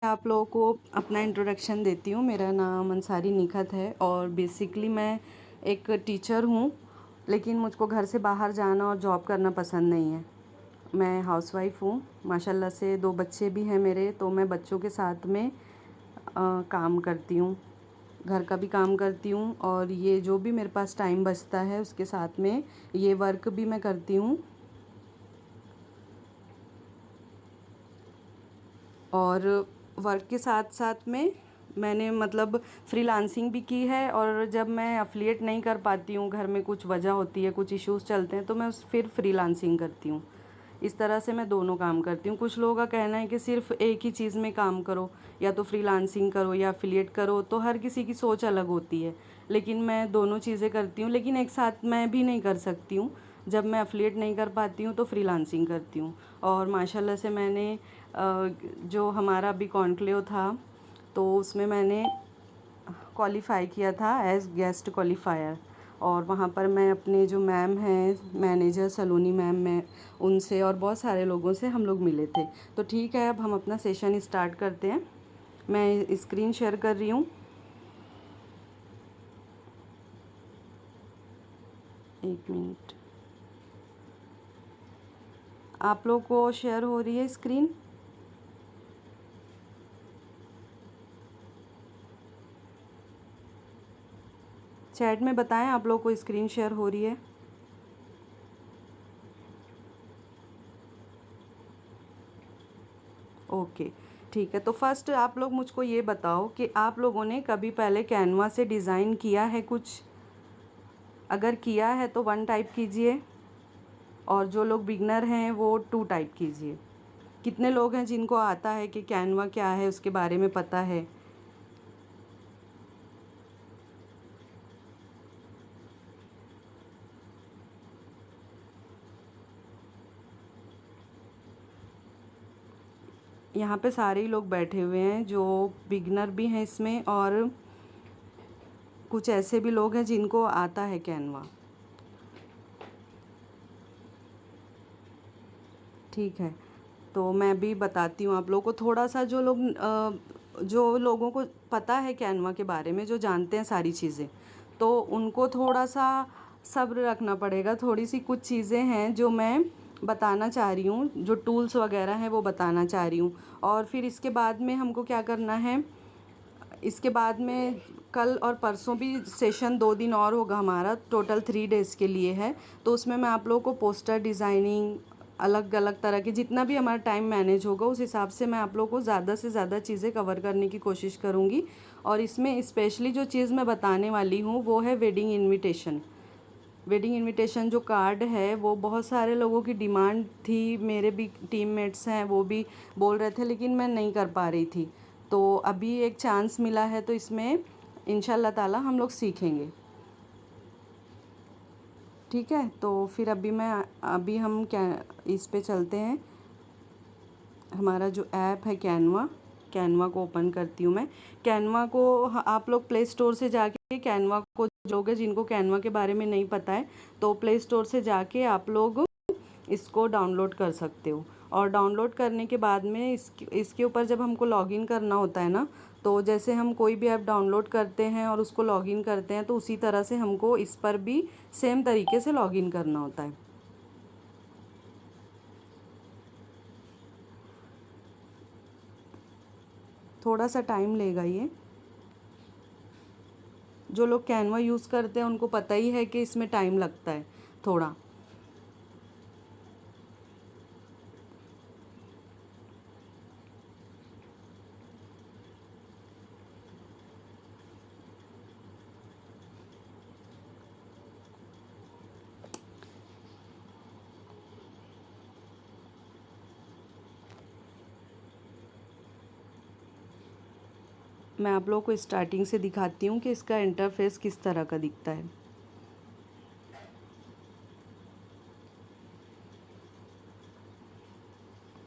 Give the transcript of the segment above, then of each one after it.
आप लोगों को अपना इंट्रोडक्शन देती हूँ। मेरा नाम अंसारी निखत है और बेसिकली मैं एक टीचर हूँ, लेकिन मुझको घर से बाहर जाना और जॉब करना पसंद नहीं है। मैं हाउसवाइफ हूँ, माशाल्लाह से 2 बच्चे भी हैं मेरे, तो मैं बच्चों के साथ में काम करती हूँ, घर का भी काम करती हूँ और ये जो भी मेरे पास टाइम बचता है उसके साथ में ये वर्क भी मैं करती हूँ। और वर्क के साथ साथ में मैंने मतलब फ्रीलांसिंग भी की है, और जब मैं अफ़िलिएट नहीं कर पाती हूँ, घर में कुछ वजह होती है, कुछ इश्यूज़ चलते हैं, तो मैं फिर फ्रीलांसिंग करती हूँ। इस तरह से मैं दोनों काम करती हूँ। कुछ लोगों का कहना है कि सिर्फ़ एक ही चीज़ में काम करो, या तो फ्रीलांसिंग करो या अफ़िलिएट करो, तो हर किसी की सोच अलग होती है। लेकिन मैं दोनों चीज़ें करती हूँ, लेकिन एक साथ मैं भी नहीं कर सकती हूँ। जब मैं अफ़िलिएट नहीं कर पाती हूँ तो फ्रीलांसिंग करती हूँ। और माशाल्लाह से मैंने जो हमारा अभी कॉन्क्लेव था, तो उसमें मैंने क्वालिफ़ाई किया था एज़ गेस्ट क्वालिफ़ायर। और वहाँ पर मैं अपने जो मैम हैं, मैनेजर सलोनी मैम, मैं उनसे और बहुत सारे लोगों से हम लोग मिले थे। तो ठीक है, अब हम अपना सेशन स्टार्ट करते हैं। मैं स्क्रीन शेयर कर रही हूँ। एक मिनट, आप लोग को शेयर हो रही है स्क्रीन? चैट में बताएं आप लोग को स्क्रीन शेयर हो रही है। ओके, ठीक है। तो फर्स्ट आप लोग मुझको ये बताओ कि आप लोगों ने कभी पहले कैनवा से डिज़ाइन किया है कुछ? अगर किया है तो 1 टाइप कीजिए, और जो लोग बिगनर हैं वो 2 टाइप कीजिए। कितने लोग हैं जिनको आता है कि कैनवा क्या है, उसके बारे में पता है? यहाँ पे सारे ही लोग बैठे हुए हैं जो बिगनर भी हैं इसमें, और कुछ ऐसे भी लोग हैं जिनको आता है कैनवा। ठीक है, तो मैं भी बताती हूँ आप लोगों को थोड़ा सा। जो लोगों को पता है कैनवा के बारे में, जो जानते हैं सारी चीज़ें, तो उनको थोड़ा सा सब्र रखना पड़ेगा। थोड़ी सी कुछ चीज़ें हैं जो मैं बताना चाह रही हूँ, जो टूल्स वगैरह हैं वो बताना चाह रही हूँ। और फिर इसके बाद में हमको क्या करना है, इसके बाद में कल और परसों भी सेशन 2 दिन और होगा हमारा, टोटल 3 डेज़ के लिए है। तो उसमें मैं आप लोगों को पोस्टर डिज़ाइनिंग, अलग अलग तरह की, जितना भी हमारा टाइम मैनेज होगा उस हिसाब से मैं आप लोगों को ज़्यादा से ज़्यादा चीज़ें कवर करने की कोशिश करूँगी। और इसमें स्पेशली जो चीज़ मैं बताने वाली हूँ वो है वेडिंग इन्विटेशन। वेडिंग इनविटेशन जो कार्ड है वो बहुत सारे लोगों की डिमांड थी, मेरे भी टीममेट्स हैं वो भी बोल रहे थे, लेकिन मैं नहीं कर पा रही थी। तो अभी एक चांस मिला है, तो इसमें इंशाल्लाह ताला हम लोग सीखेंगे। ठीक है, तो फिर अभी हम क्या इस पे चलते हैं। हमारा जो ऐप है कैनवा, कैनवा को ओपन करती हूँ मैं। कैनवा को आप लोग प्ले स्टोर से जाके कैनवा को, जोगे जिनको कैनवा के बारे में नहीं पता है, तो प्ले स्टोर से जाके आप लोग इसको डाउनलोड कर सकते हो। और डाउनलोड करने के बाद में इसके ऊपर जब हमको लॉगिन करना होता है ना, तो जैसे हम कोई भी ऐप डाउनलोड करते हैं और उसको लॉगिन करते हैं, तो उसी तरह से हमको इस पर भी सेम तरीके से लॉगिन करना होता है। थोड़ा सा टाइम लेगा ये। जो लोग कैनवा यूज़ करते हैं उनको पता ही है कि इसमें टाइम लगता है थोड़ा। मैं आप लोगों को स्टार्टिंग से दिखाती हूँ कि इसका इंटरफेस किस तरह का दिखता है।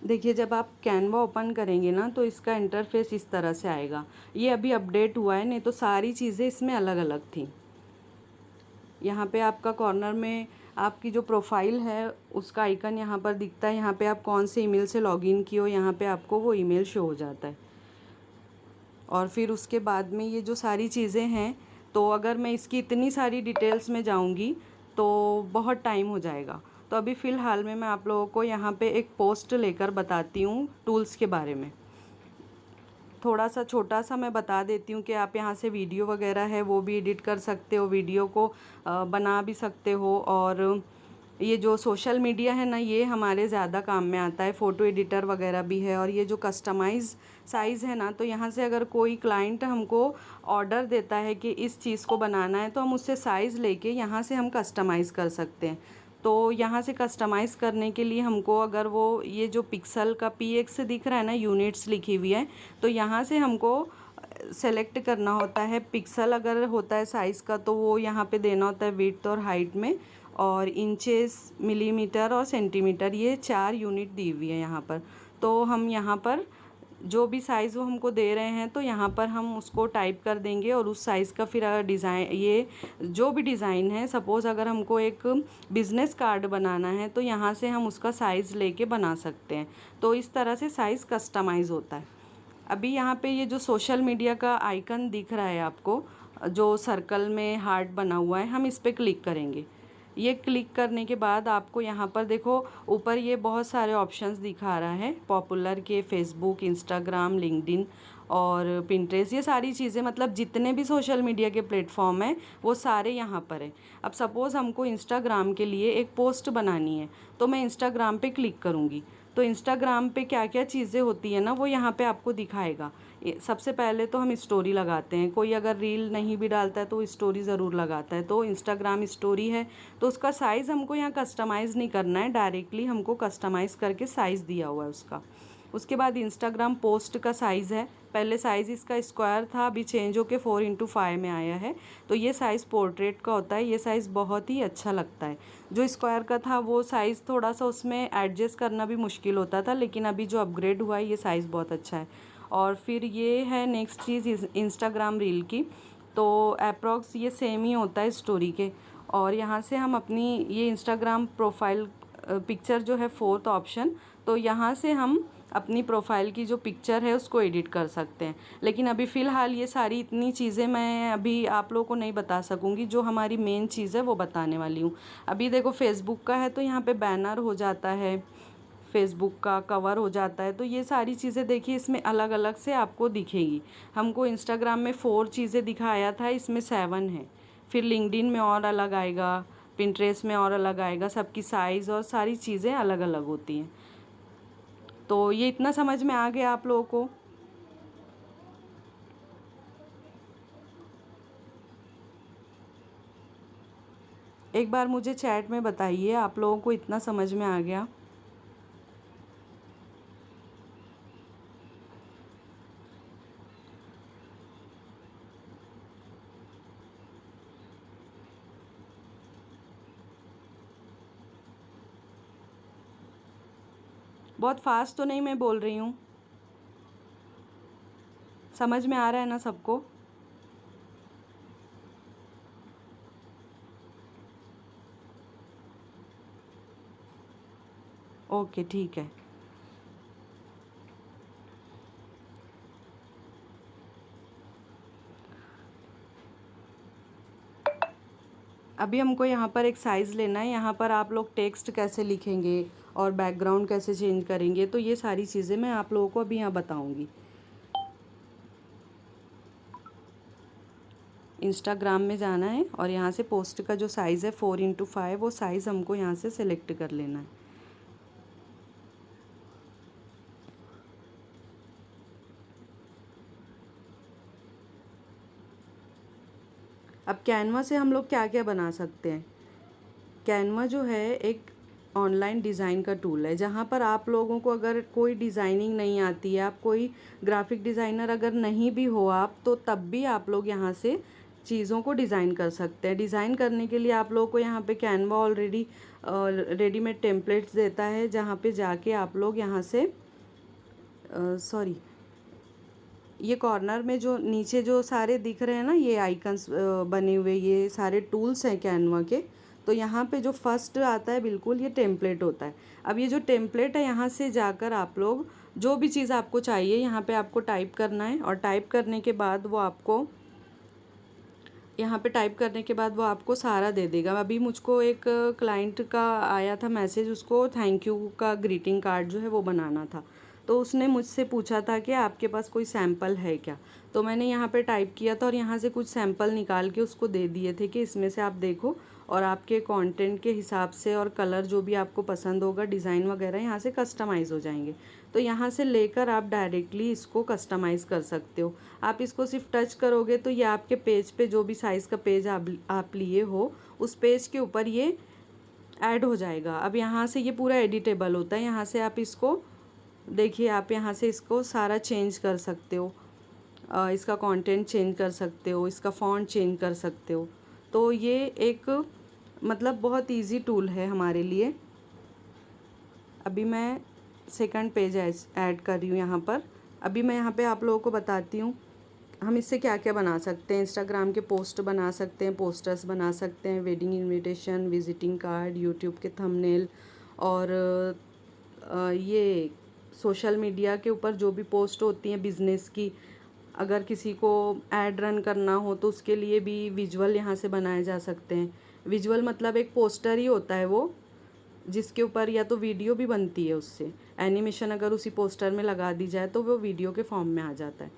देखिए, जब आप कैनवा ओपन करेंगे ना, तो इसका इंटरफेस इस तरह से आएगा। ये अभी अपडेट हुआ है, नहीं तो सारी चीज़ें इसमें अलग अलग थी। यहाँ पे आपका कॉर्नर में आपकी जो प्रोफाइल है उसका आइकन यहाँ पर दिखता है। यहाँ पे आप कौन से ईमेल से लॉगिन किए हो, यहाँ पे आपको वो ईमेल शो हो जाता है। और फिर उसके बाद में ये जो सारी चीज़ें हैं, तो अगर मैं इसकी इतनी सारी डिटेल्स में जाऊंगी तो बहुत टाइम हो जाएगा। तो अभी फ़िलहाल में मैं आप लोगों को यहाँ पे एक पोस्ट लेकर बताती हूँ टूल्स के बारे में। थोड़ा सा छोटा सा मैं बता देती हूँ कि आप यहाँ से वीडियो वगैरह है वो भी एडिट कर सकते हो, वीडियो को बना भी सकते हो। और ये जो सोशल मीडिया है ना, ये हमारे ज़्यादा काम में आता है, फ़ोटो एडिटर वगैरह भी है। और ये जो कस्टमाइज़ साइज़ है ना, तो यहाँ से अगर कोई क्लाइंट हमको ऑर्डर देता है कि इस चीज़ को बनाना है, तो हम उससे साइज़ लेके यहाँ से हम कस्टमाइज़ कर सकते हैं। तो यहाँ से कस्टमाइज़ करने के लिए हमको, अगर वो ये जो पिक्सल का PX दिख रहा है ना, यूनिट्स लिखी हुई है, तो यहाँ से हमको सेलेक्ट करना होता है। पिक्सल अगर होता है साइज़ का, तो वो यहाँ पे देना होता है विड्थ और हाइट में, और इंचेस, मिलीमीटर और सेंटीमीटर, ये 4 यूनिट दी हुई है यहाँ पर। तो हम यहाँ पर जो भी साइज़ वो हमको दे रहे हैं, तो यहाँ पर हम उसको टाइप कर देंगे और उस साइज़ का फिर डिज़ाइन, ये जो भी डिज़ाइन है, सपोज़ अगर हमको एक बिज़नेस कार्ड बनाना है, तो यहाँ से हम उसका साइज़ लेके बना सकते हैं। तो इस तरह से साइज़ कस्टमाइज़ होता है। अभी यहाँ पे ये जो सोशल मीडिया का आइकन दिख रहा है आपको, जो सर्कल में हार्ट बना हुआ है, हम इस पर क्लिक करेंगे। ये क्लिक करने के बाद आपको यहाँ पर देखो, ऊपर ये बहुत सारे ऑप्शंस दिखा रहा है पॉपुलर के, फेसबुक, इंस्टाग्राम, लिंक्डइन और पिंटरेस्ट, ये सारी चीज़ें, मतलब जितने भी सोशल मीडिया के प्लेटफॉर्म हैं वो सारे यहाँ पर हैं। अब सपोज़ हमको इंस्टाग्राम के लिए एक पोस्ट बनानी है, तो मैं इंस्टाग्राम पे क्लिक करूँगी। तो इंस्टाग्राम पे क्या क्या चीज़ें होती हैं ना, वो यहाँ पे आपको दिखाएगा। सबसे पहले तो हम स्टोरी लगाते हैं, कोई अगर रील नहीं भी डालता है तो स्टोरी ज़रूर लगाता है। तो इंस्टाग्राम स्टोरी है, तो उसका साइज़ हमको यहाँ कस्टमाइज़ नहीं करना है, डायरेक्टली हमको कस्टमाइज़ करके साइज़ दिया हुआ है उसका। उसके बाद इंस्टाग्राम पोस्ट का साइज़ है, पहले साइज़ इसका स्क्वायर था, अभी चेंज होके 4x5 में आया है। तो ये साइज़ पोर्ट्रेट का होता है, ये साइज़ बहुत ही अच्छा लगता है। जो स्क्वायर का था वो साइज़ थोड़ा सा उसमें एडजस्ट करना भी मुश्किल होता था, लेकिन अभी जो अपग्रेड हुआ है, ये साइज़ बहुत अच्छा है। और फिर ये है नेक्स्ट चीज़ इंस्टाग्राम रील की, तो अप्रॉक्स ये सेम ही होता है स्टोरी के। और यहाँ से हम अपनी ये इंस्टाग्राम प्रोफाइल पिक्चर जो है 4th ऑप्शन, तो यहाँ से हम अपनी प्रोफाइल की जो पिक्चर है उसको एडिट कर सकते हैं। लेकिन अभी फ़िलहाल ये सारी इतनी चीज़ें मैं अभी आप लोगों को नहीं बता सकूँगी, जो हमारी मेन चीज़ है वो बताने वाली हूँ। अभी देखो फेसबुक का है, तो यहाँ पे बैनर हो जाता है, फेसबुक का कवर हो जाता है। तो ये सारी चीज़ें देखिए इसमें अलग अलग से आपको दिखेगी। हमको इंस्टाग्राम में 4 चीज़ें दिखाया था, इसमें 7 है। फिर लिंक्डइन में और अलग आएगा, पिंटरेस्ट में और अलग आएगा, सबकी साइज़ और सारी चीज़ें अलग अलग होती हैं। तो ये इतना समझ में आ गया आप लोगों को? एक बार मुझे चैट में बताइए, आप लोगों को इतना समझ में आ गया? बहुत फास्ट तो नहीं मैं बोल रही हूँ? समझ में आ रहा है ना सबको? ओके, ठीक है। अभी हमको यहाँ पर एक साइज़ लेना है। यहाँ पर आप लोग टेक्स्ट कैसे लिखेंगे और बैकग्राउंड कैसे चेंज करेंगे, तो ये सारी चीज़ें मैं आप लोगों को अभी यहाँ बताऊँगी। इंस्टाग्राम में जाना है और यहाँ से पोस्ट का जो साइज़ है 4x5, वो साइज़ हमको यहाँ से सेलेक्ट कर लेना है। अब कैनवा से हम लोग क्या क्या बना सकते हैं? कैनवा जो है एक ऑनलाइन डिज़ाइन का टूल है, जहाँ पर आप लोगों को अगर कोई डिज़ाइनिंग नहीं आती है, आप कोई ग्राफिक डिज़ाइनर अगर नहीं भी हो आप, तो तब भी आप लोग यहाँ से चीज़ों को डिज़ाइन कर सकते हैं। डिज़ाइन करने के लिए आप लोगों को यहाँ पे कैनवा ऑलरेडी रेडीमेड टेम्पलेट्स देता है, जहाँ पे जाके आप लोग यहाँ से सॉरी, ये कॉर्नर में जो नीचे जो सारे दिख रहे हैं ना, ये आइकन्स बने हुए, ये सारे टूल्स हैं कैनवा के। तो यहाँ पे जो फर्स्ट आता है बिल्कुल ये टेम्पलेट होता है। अब ये जो टेम्पलेट है यहाँ से जाकर आप लोग जो भी चीज़ आपको चाहिए यहाँ पे आपको टाइप करना है, और टाइप करने के बाद वो आपको यहाँ पे टाइप करने के बाद वो आपको सारा दे देगा। अभी मुझको एक क्लाइंट का आया था मैसेज, उसको थैंक यू का ग्रीटिंग कार्ड जो है वो बनाना था। तो उसने मुझसे पूछा था कि आपके पास कोई सैम्पल है क्या। तो मैंने यहाँ पे टाइप किया था और यहाँ से कुछ सैम्पल निकाल के उसको दे दिए थे कि इसमें से आप देखो और आपके कंटेंट के हिसाब से और कलर जो भी आपको पसंद होगा, डिज़ाइन वगैरह यहाँ से कस्टमाइज़ हो जाएंगे। तो यहाँ से लेकर आप डायरेक्टली इसको कस्टमाइज़ कर सकते हो। आप इसको सिर्फ टच करोगे तो ये आपके पेज पे जो भी साइज़ का पेज आप लिए हो उस पेज के ऊपर ये ऐड हो जाएगा। अब यहाँ से ये पूरा एडिटेबल होता है। यहाँ से आप इसको देखिए, आप यहाँ से इसको सारा चेंज कर सकते हो, इसका कंटेंट चेंज कर सकते हो, इसका फ़ॉन्ट चेंज कर सकते हो। तो ये एक मतलब बहुत इजी टूल है हमारे लिए। अभी मैं सेकंड पेज ऐड कर रही हूँ यहाँ पर। अभी मैं यहाँ पे आप लोगों को बताती हूँ हम इससे क्या क्या बना सकते हैं। इंस्टाग्राम के पोस्ट बना सकते हैं, पोस्टर्स बना सकते हैं, wedding invitation, visiting card, YouTube के थंबनेल, और ये सोशल मीडिया के ऊपर जो भी पोस्ट होती हैं बिज़नेस की, अगर किसी को ऐड रन करना हो तो उसके लिए भी विजुअल यहाँ से बनाए जा सकते हैं। विजुअल मतलब एक पोस्टर ही होता है वो, जिसके ऊपर या तो वीडियो भी बनती है, उससे एनिमेशन अगर उसी पोस्टर में लगा दी जाए तो वो वीडियो के फॉर्म में आ जाता है।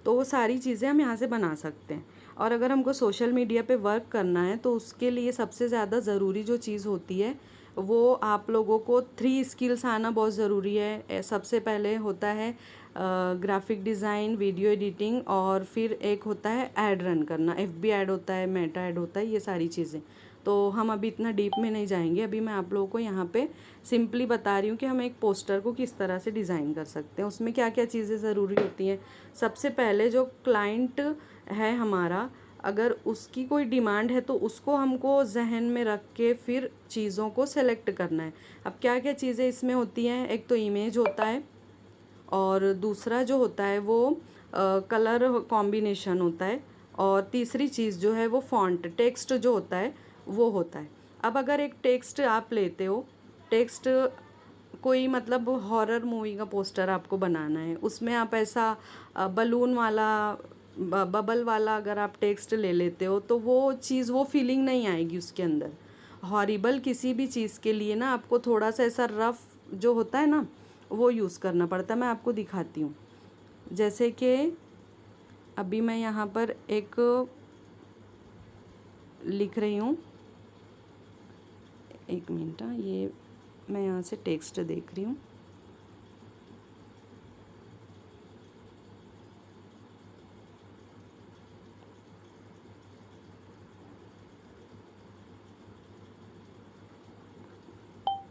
तो वो सारी चीज़ें हम यहाँ से बना सकते हैं। और अगर हमको सोशल मीडिया पे वर्क करना है तो उसके लिए सबसे ज़्यादा ज़रूरी जो चीज़ होती है वो आप लोगों को 3 स्किल्स आना बहुत ज़रूरी है। सबसे पहले होता है ग्राफिक डिज़ाइन, वीडियो एडिटिंग, और फिर एक होता है ऐड रन करना। एफबी ऐड होता है, मेटा ऐड होता है, ये सारी चीज़ें। तो हम अभी इतना डीप में नहीं जाएंगे। अभी मैं आप लोगों को यहाँ पे सिंपली बता रही हूँ कि हम एक पोस्टर को किस तरह से डिज़ाइन कर सकते हैं, उसमें क्या क्या चीज़ें ज़रूरी होती हैं। सबसे पहले जो क्लाइंट है हमारा, अगर उसकी कोई डिमांड है तो उसको हमको जहन में रख के फिर चीज़ों को सेलेक्ट करना है। अब क्या क्या चीज़ें इसमें होती हैं, एक तो इमेज होता है, और दूसरा जो होता है वो कलर कॉम्बिनेशन होता है, और तीसरी चीज़ जो है वो फ़ॉन्ट, टेक्स्ट जो होता है वो होता है। अब अगर एक टेक्स्ट आप लेते हो, टेक्स्ट कोई मतलब हॉरर मूवी का पोस्टर आपको बनाना है, उसमें आप ऐसा बलून वाला, बबल वाला अगर आप टेक्स्ट ले लेते हो तो वो चीज़, वो फीलिंग नहीं आएगी उसके अंदर। हॉरिबल किसी भी चीज़ के लिए ना आपको थोड़ा सा ऐसा रफ जो होता है ना वो यूज़ करना पड़ता है। मैं आपको दिखाती हूँ। जैसे कि अभी मैं यहाँ पर एक लिख रही हूँ, एक मिनट, ये मैं यहाँ से टेक्स्ट देख रही हूँ।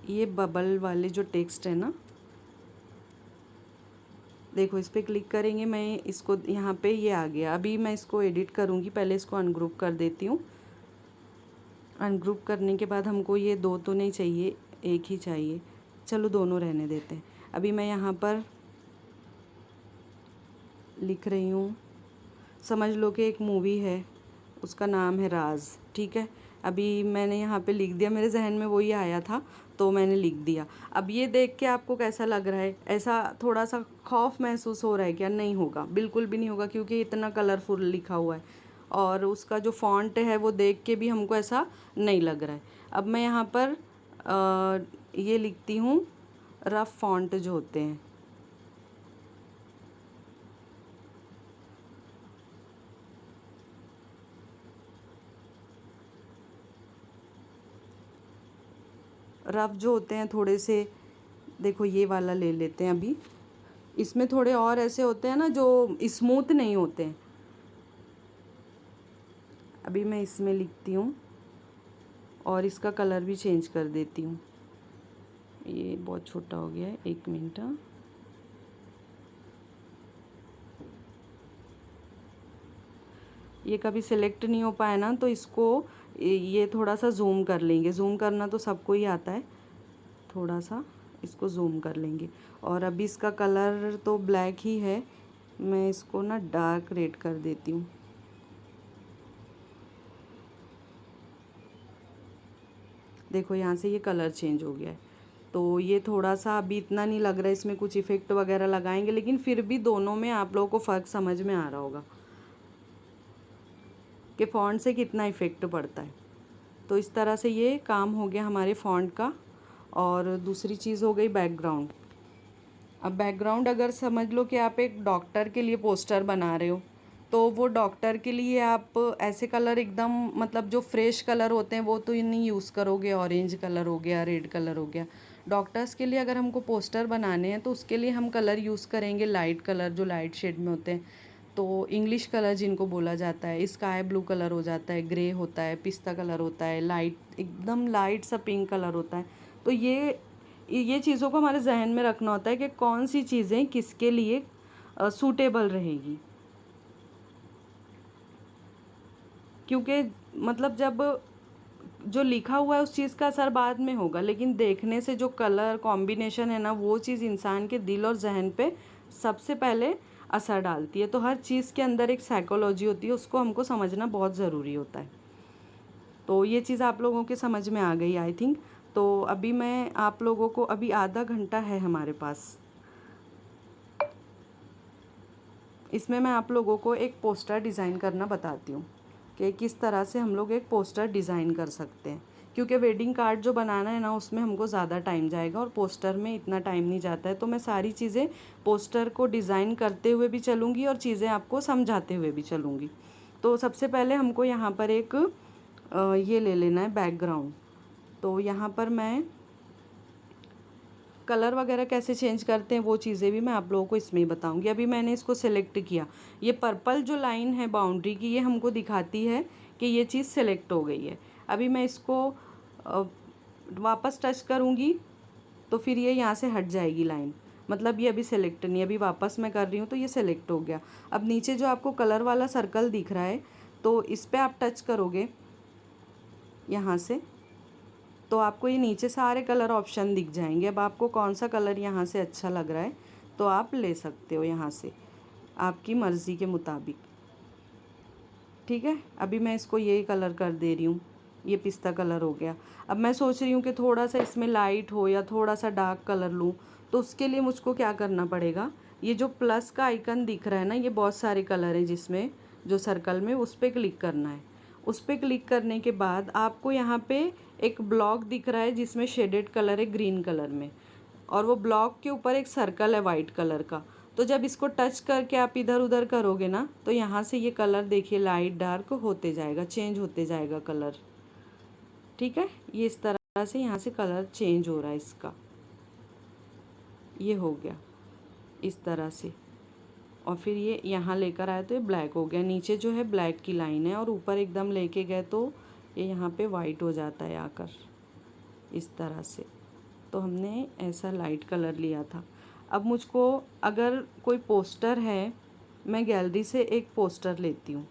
ये बबल वाले जो टेक्स्ट है ना, देखो इस पर क्लिक करेंगे, मैं इसको यहाँ पे ये आ गया। अभी मैं इसको एडिट करूँगी, पहले इसको अनग्रुप कर देती हूँ। अनग्रुप करने के बाद हमको ये दो तो नहीं चाहिए, एक ही चाहिए, चलो दोनों रहने देते हैं। अभी मैं यहाँ पर लिख रही हूँ, समझ लो कि एक मूवी है, उसका नाम है राज, ठीक है। अभी मैंने यहाँ पे लिख दिया, मेरे जहन में वही आया था तो मैंने लिख दिया। अब ये देख के आपको कैसा लग रहा है? ऐसा थोड़ा सा खौफ महसूस हो रहा है क्या? नहीं होगा, बिल्कुल भी नहीं होगा, क्योंकि इतना कलरफुल लिखा हुआ है और उसका जो फ़ॉन्ट है वो देख के भी हमको ऐसा नहीं लग रहा है। अब मैं यहाँ पर ये लिखती हूँ, रफ फ़ॉन्ट जो होते हैं, रफ जो होते हैं थोड़े से, देखो ये वाला ले लेते हैं। अभी इसमें थोड़े और ऐसे होते हैं ना जो स्मूथ नहीं होते हैं। अभी मैं इसमें लिखती हूँ और इसका कलर भी चेंज कर देती हूँ। ये बहुत छोटा हो गया है, एक मिनट। ये कभी सिलेक्ट नहीं हो पाया ना, तो इसको ये थोड़ा सा जूम कर लेंगे। जूम करना तो सबको ही आता है, थोड़ा सा इसको जूम कर लेंगे। और अभी इसका कलर तो ब्लैक ही है, मैं इसको ना डार्क रेड कर देती हूँ। देखो यहाँ से ये कलर चेंज हो गया है। तो ये थोड़ा सा अभी इतना नहीं लग रहा है, इसमें कुछ इफ़ेक्ट वगैरह लगाएंगे, लेकिन फिर भी दोनों में आप लोगों को फ़र्क समझ में आ रहा होगा कि फ़ॉन्ट से कितना इफ़ेक्ट पड़ता है। तो इस तरह से ये काम हो गया हमारे फ़ॉन्ट का। और दूसरी चीज़ हो गई बैकग्राउंड। अब बैकग्राउंड अगर समझ लो कि आप एक डॉक्टर के लिए पोस्टर बना रहे हो, तो वो डॉक्टर के लिए आप ऐसे कलर एकदम मतलब जो फ्रेश कलर होते हैं वो तो नहीं यूज़ करोगे, ऑरेंज कलर हो गया, रेड कलर हो गया। डॉक्टर्स के लिए अगर हमको पोस्टर बनाने हैं तो उसके लिए हम कलर यूज़ करेंगे लाइट कलर, जो लाइट शेड में होते हैं। तो इंग्लिश कलर जिनको बोला जाता है, स्काई ब्लू कलर हो जाता है, ग्रे होता है, पिस्ता कलर होता है, लाइट एकदम लाइट सा पिंक कलर होता है। तो ये चीज़ों को हमारे जहन में रखना होता है कि कौन सी चीज़ें किसके लिए सूटेबल रहेगी। क्योंकि मतलब जब जो लिखा हुआ है उस चीज़ का असर बाद में होगा, लेकिन देखने से जो कलर कॉम्बिनेशन है ना, वो चीज़ इंसान के दिल और जहन पे सबसे पहले असर डालती है। तो हर चीज़ के अंदर एक साइकोलॉजी होती है, उसको हमको समझना बहुत ज़रूरी होता है। तो ये चीज़ आप लोगों के समझ में आ गई आई थिंक। तो अभी मैं आप लोगों को, अभी आधा घंटा है हमारे पास, इसमें मैं आप लोगों को एक पोस्टर डिज़ाइन करना बताती हूँ कि किस तरह से हम लोग एक पोस्टर डिज़ाइन कर सकते हैं। क्योंकि वेडिंग कार्ड जो बनाना है ना, उसमें हमको ज़्यादा टाइम जाएगा और पोस्टर में इतना टाइम नहीं जाता है। तो मैं सारी चीज़ें पोस्टर को डिज़ाइन करते हुए भी चलूँगी और चीज़ें आपको समझाते हुए भी चलूँगी। तो सबसे पहले हमको यहाँ पर एक ये ले लेना है बैकग्राउंड। तो यहाँ पर मैं कलर वगैरह कैसे चेंज करते हैं वो चीज़ें भी मैं आप लोगों को इसमें ही बताऊंगी। अभी मैंने इसको सिलेक्ट किया, ये पर्पल जो लाइन है बाउंड्री की, ये हमको दिखाती है कि ये चीज़ सिलेक्ट हो गई है। अभी मैं इसको वापस टच करूँगी तो फिर ये यहाँ से हट जाएगी लाइन, मतलब ये अभी सेलेक्ट नहीं, अभी वापस मैं कर रही हूँ तो ये सेलेक्ट हो गया। अब नीचे जो आपको कलर वाला सर्कल दिख रहा है, तो इस पर आप टच करोगे यहाँ से, तो आपको ये नीचे सारे कलर ऑप्शन दिख जाएंगे। अब आपको कौन सा कलर यहाँ से अच्छा लग रहा है तो आप ले सकते हो यहाँ से, आपकी मर्ज़ी के मुताबिक। ठीक है, अभी मैं इसको यही कलर कर दे रही हूँ, ये पिस्ता कलर हो गया। अब मैं सोच रही हूँ कि थोड़ा सा इसमें लाइट हो या थोड़ा सा डार्क कलर लूँ, तो उसके लिए मुझको क्या करना पड़ेगा, ये जो प्लस का आइकन दिख रहा है ना, ये बहुत सारे कलर है जिसमें जो सर्कल में, उस पर क्लिक करना है। उस पर क्लिक करने के बाद आपको यहाँ पे एक ब्लॉक दिख रहा है जिसमें शेडेड कलर है ग्रीन कलर में, और वो ब्लॉक के ऊपर एक सर्कल है वाइट कलर का। तो जब इसको टच करके आप इधर उधर करोगे ना, तो यहाँ से ये कलर देखिए लाइट डार्क होते जाएगा, चेंज होते जाएगा कलर। ठीक है, ये इस तरह से यहाँ से कलर चेंज हो रहा है इसका, ये हो गया इस तरह से। और फिर ये यहाँ लेकर आए तो ये ब्लैक हो गया, नीचे जो है ब्लैक की लाइन है, और ऊपर एकदम लेके गए तो ये यहाँ पे वाइट हो जाता है आकर इस तरह से। तो हमने ऐसा लाइट कलर लिया था। अब मुझको अगर कोई पोस्टर है, मैं गैलरी से एक पोस्टर लेती हूँ,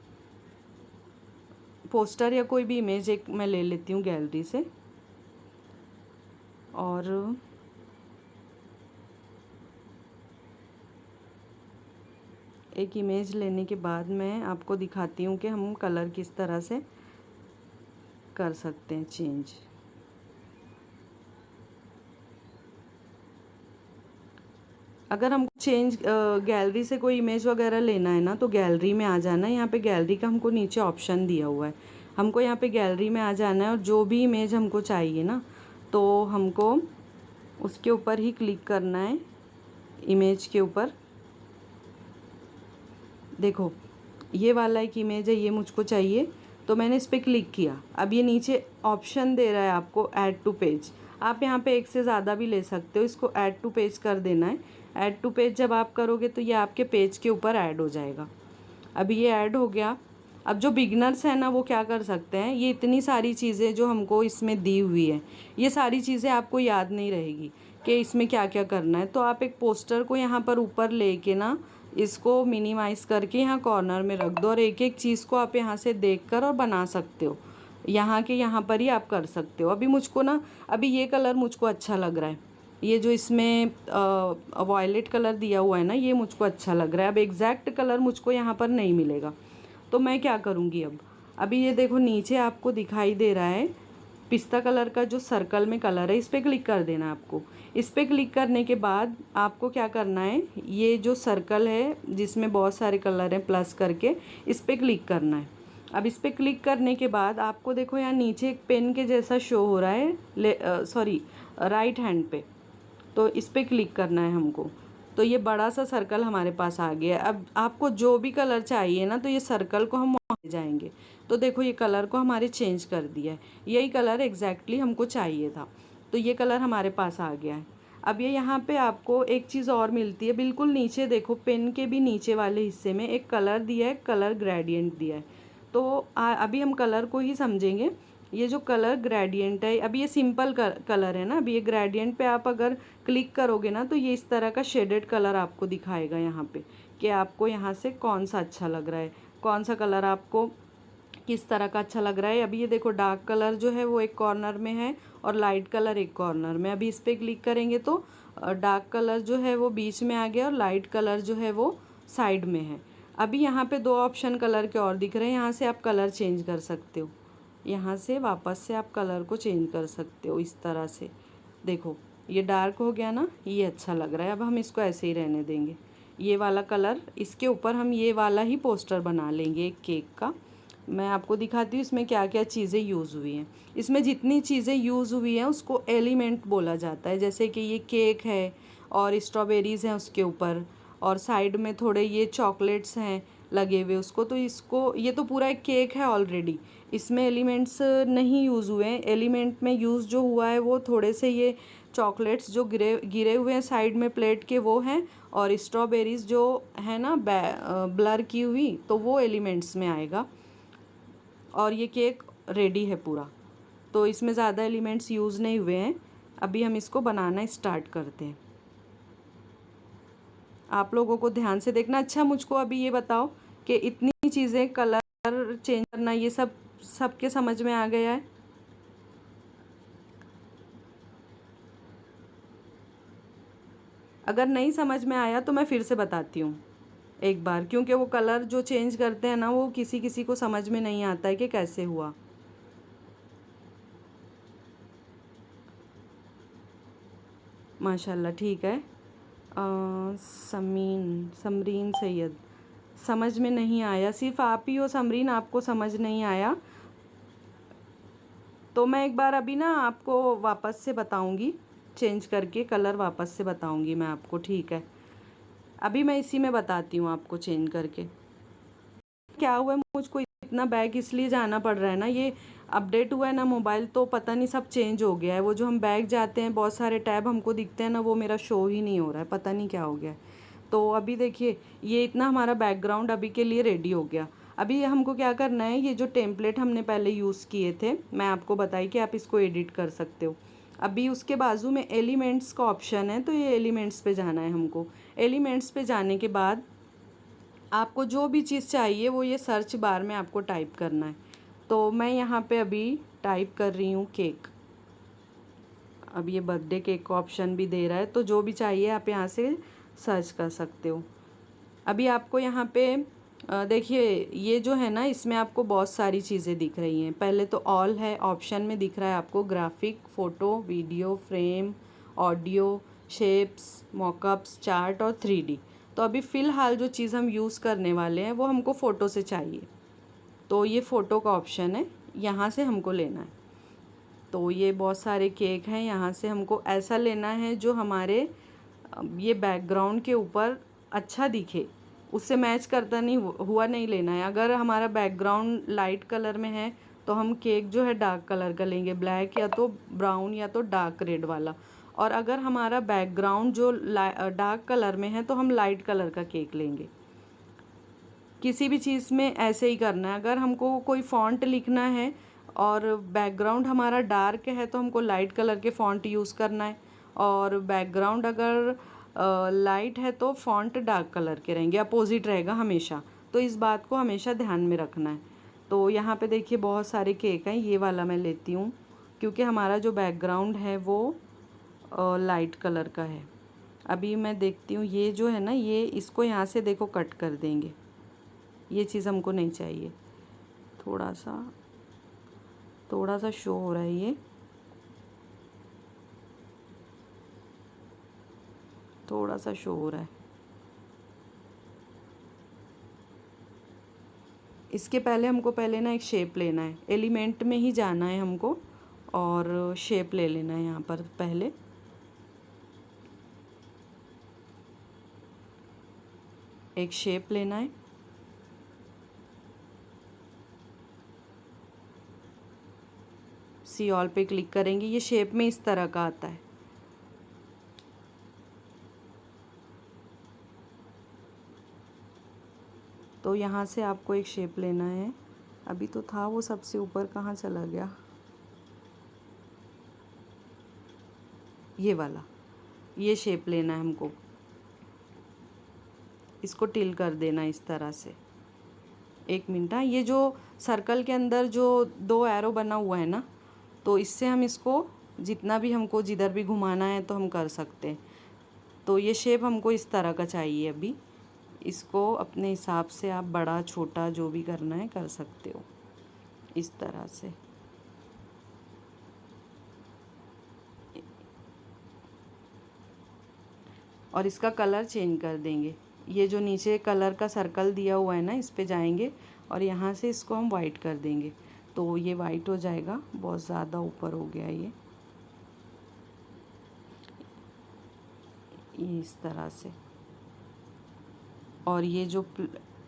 पोस्टर या कोई भी इमेज एक मैं ले लेती हूँ गैलरी से, और एक इमेज लेने के बाद मैं आपको दिखाती हूँ कि हम कलर किस तरह से कर सकते हैं चेंज। अगर हमको चेंज गैलरी से कोई इमेज वगैरह लेना है ना, तो गैलरी में आ जाना है। यहाँ पे गैलरी का हमको नीचे ऑप्शन दिया हुआ है, हमको यहाँ पे गैलरी में आ जाना है, और जो भी इमेज हमको चाहिए ना, तो हमको उसके ऊपर ही क्लिक करना है, इमेज के ऊपर। देखो ये वाला एक इमेज है, ये मुझको चाहिए, तो मैंने इस पर क्लिक किया। अब ये नीचे ऑप्शन दे रहा है आपको ऐड टू पेज, आप यहाँ पे एक से ज़्यादा भी ले सकते हो, इसको ऐड टू पेज कर देना है। ऐड टू पेज जब आप करोगे तो ये आपके पेज के ऊपर ऐड हो जाएगा। अभी ये ऐड हो गया। अब जो बिगनर्स हैं ना, वो क्या कर सकते हैं, ये इतनी सारी चीज़ें जो हमको इसमें दी हुई है, ये सारी चीज़ें आपको याद नहीं रहेगी कि इसमें क्या क्या करना है। तो आप एक पोस्टर को यहाँ पर ऊपर लेके ना, इसको मिनिमाइज़ करके यहाँ कॉर्नर में रख दो, और एक एक चीज़ को आप यहाँ से देखकर और बना सकते हो, यहाँ के यहाँ पर ही आप कर सकते हो। अभी मुझको ना, अभी ये कलर मुझको अच्छा लग रहा है, ये जो इसमें वॉयलेट कलर दिया हुआ है ना, ये मुझको अच्छा लग रहा है। अब एग्जैक्ट कलर मुझको यहाँ पर नहीं मिलेगा, तो मैं क्या करूँगी, अब अभी ये देखो नीचे आपको दिखाई दे रहा है पिस्ता कलर का जो सर्कल में कलर है इस पर क्लिक कर देना है आपको। इस पर क्लिक करने के बाद आपको क्या करना है, ये जो सर्कल है जिसमें बहुत सारे कलर हैं प्लस करके, इस पर क्लिक करना है। अब इस पर क्लिक करने के बाद आपको देखो यहाँ नीचे एक पेन के जैसा शो हो रहा है, सॉरी राइट हैंड पे, तो इस पर क्लिक करना है हमको। तो ये बड़ा सा सर्कल हमारे पास आ गया है। अब आपको जो भी कलर चाहिए ना, तो ये सर्कल को हम वहाँ ले जाएंगे। तो देखो ये कलर को हमारे चेंज कर दिया है, यही कलर एग्जैक्टली हमको चाहिए था, तो ये कलर हमारे पास आ गया है। अब ये यहाँ पे आपको एक चीज़ और मिलती है, बिल्कुल नीचे देखो, पेन के भी नीचे वाले हिस्से में एक कलर दिया है, कलर ग्रेडियंट दिया है। तो अभी हम कलर को ही समझेंगे। ये जो कलर ग्रेडियंट है, अभी ये सिंपल कलर है ना, अभी ये ग्रेडियंट पे आप अगर क्लिक करोगे ना, तो ये इस तरह का शेडेड कलर आपको दिखाएगा यहाँ पे, कि आपको यहाँ से कौन सा अच्छा लग रहा है, कौन सा कलर आपको किस तरह का अच्छा लग रहा है। अभी ये देखो डार्क कलर जो है वो एक कॉर्नर में है और लाइट कलर एक कॉर्नर में। अभी इस पर क्लिक करेंगे तो डार्क कलर जो है वो बीच में आ गया और लाइट कलर जो है वो साइड में है। अभी यहाँ पे 2 ऑप्शन कलर के और दिख रहे हैं, यहाँ से आप कलर चेंज कर सकते हो, यहाँ से वापस से आप कलर को चेंज कर सकते हो इस तरह से। देखो ये डार्क हो गया ना, ये अच्छा लग रहा है। अब हम इसको ऐसे ही रहने देंगे, ये वाला कलर, इसके ऊपर हम ये वाला ही पोस्टर बना लेंगे एक केक का। मैं आपको दिखाती हूँ इसमें क्या क्या चीज़ें यूज़ हुई हैं। इसमें जितनी चीज़ें यूज़ हुई हैं उसको एलिमेंट बोला जाता है। जैसे कि ये केक है और स्ट्रॉबेरीज़ हैं उसके ऊपर, और साइड में थोड़े ये चॉकलेट्स हैं लगे हुए उसको, तो इसको, ये तो पूरा एक केक है ऑलरेडी, इसमें एलिमेंट्स नहीं यूज़ हुए हैं। एलिमेंट में यूज़ जो हुआ है वो थोड़े से ये चॉकलेट्स जो गिरे गिरे हुए हैं साइड में प्लेट के, वो हैं, और स्ट्रॉबेरीज़ जो है ना ब्लर की हुई, तो वो एलिमेंट्स में आएगा। और ये केक रेडी है पूरा, तो इसमें ज़्यादा एलिमेंट्स यूज़ नहीं हुए हैं। अभी हम इसको बनाना स्टार्ट करते हैं। आप लोगों को ध्यान से देखना। अच्छा मुझको अभी ये बताओ कि इतनी चीज़ें, कलर चेंज करना, ये सब सबके समझ में आ गया है? अगर नहीं समझ में आया तो मैं फिर से बताती हूँ एक बार, क्योंकि वो कलर जो चेंज करते हैं ना, वो किसी किसी को समझ में नहीं आता है कि कैसे हुआ। माशाल्लाह, ठीक है। समरीन सैयद, समझ में नहीं आया, सिर्फ आप ही हो समरीन, आपको समझ नहीं आया। तो मैं एक बार अभी ना आपको वापस से बताऊंगी, चेंज करके कलर वापस से बताऊंगी मैं आपको, ठीक है? अभी मैं इसी में बताती हूँ आपको चेंज करके। क्या हुआ है, मुझको इतना बैक इसलिए जाना पड़ रहा है ना, ये अपडेट हुआ है ना मोबाइल, तो पता नहीं सब चेंज हो गया है। वो जो हम बैक जाते हैं बहुत सारे टैब हमको दिखते हैं ना, वो मेरा शो ही नहीं हो रहा है, पता नहीं क्या हो गया है। तो अभी देखिए ये इतना हमारा बैकग्राउंड अभी के लिए रेडी हो गया। अभी हमको क्या करना है, ये जो टेम्पलेट हमने पहले यूज़ किए थे, मैं आपको बताई कि आप इसको एडिट कर सकते हो। अभी उसके बाजू में एलिमेंट्स का ऑप्शन है, तो ये एलिमेंट्स पे जाना है हमको। एलिमेंट्स पे जाने के बाद आपको जो भी चीज़ चाहिए वो ये सर्च बार में आपको टाइप करना है। तो मैं यहाँ पे अभी टाइप कर रही हूँ केक। अब ये बर्थडे केक का ऑप्शन भी दे रहा है, तो जो भी चाहिए आप यहाँ से सर्च कर सकते हो। अभी आपको यहाँ पे देखिए ये जो है ना, इसमें आपको बहुत सारी चीज़ें दिख रही हैं। पहले तो ऑल है, ऑप्शन में दिख रहा है आपको graphic, photo, video, frame, audio, shapes, mockups, chart और 3D। तो अभी फ़िलहाल जो चीज़ हम यूज़ करने वाले हैं वो हमको फ़ोटो से चाहिए, तो ये फ़ोटो का ऑप्शन है, यहाँ से हमको लेना है। तो ये बहुत सारे केक हैं, यहाँ से हमको ऐसा लेना है जो हमारे ये बैकग्राउंड के ऊपर अच्छा दिखे, उससे मैच करता नहीं हुआ नहीं लेना है। अगर हमारा बैकग्राउंड लाइट कलर में है तो हम केक जो है डार्क कलर का लेंगे, ब्लैक या तो ब्राउन या तो डार्क रेड वाला। और अगर हमारा बैकग्राउंड जो डार्क कलर में है तो हम लाइट कलर का केक लेंगे। किसी भी चीज़ में ऐसे ही करना है। अगर हमको कोई फ़ॉन्ट लिखना है और बैकग्राउंड हमारा डार्क है तो हमको लाइट कलर के फ़ॉन्ट यूज़ करना है, और बैकग्राउंड अगर लाइट है तो फ़ॉन्ट डार्क कलर के रहेंगे, अपोजिट रहेगा हमेशा। तो इस बात को हमेशा ध्यान में रखना है। तो यहाँ पे देखिए बहुत सारे केक हैं, ये वाला मैं लेती हूँ क्योंकि हमारा जो बैकग्राउंड है वो लाइट कलर का है। अभी मैं देखती हूँ ये जो है ना, ये इसको यहाँ से देखो कट कर देंगे, ये चीज़ हमको नहीं चाहिए। थोड़ा सा थोड़ा सा शो हो रहा है ये, थोड़ा सा शो हो रहा है। इसके पहले हमको पहले ना एक शेप लेना है, एलिमेंट में ही जाना है हमको और शेप ले लेना है यहाँ पर। पहले एक शेप लेना है, सी ऑल पे क्लिक करेंगे। ये शेप में इस तरह का आता है। तो यहाँ से आपको एक शेप लेना है। अभी तो था वो सबसे ऊपर, कहाँ चला गया? ये वाला, ये शेप लेना है हमको। इसको टिल कर देना इस तरह से। एक मिनट, हाँ, ये जो सर्कल के अंदर जो दो एरो बना हुआ है ना, तो इससे हम इसको जितना भी हमको जिधर भी घुमाना है तो हम कर सकते हैं। तो ये शेप हमको इस तरह का चाहिए। अभी इसको अपने हिसाब से आप बड़ा छोटा जो भी करना है कर सकते हो, इस तरह से। और इसका कलर चेंज कर देंगे। ये जो नीचे कलर का सर्कल दिया हुआ है ना, इस पे जाएंगे और यहाँ से इसको हम वाइट कर देंगे, तो ये वाइट हो जाएगा। बहुत ज़्यादा ऊपर हो गया ये इस तरह से। और ये जो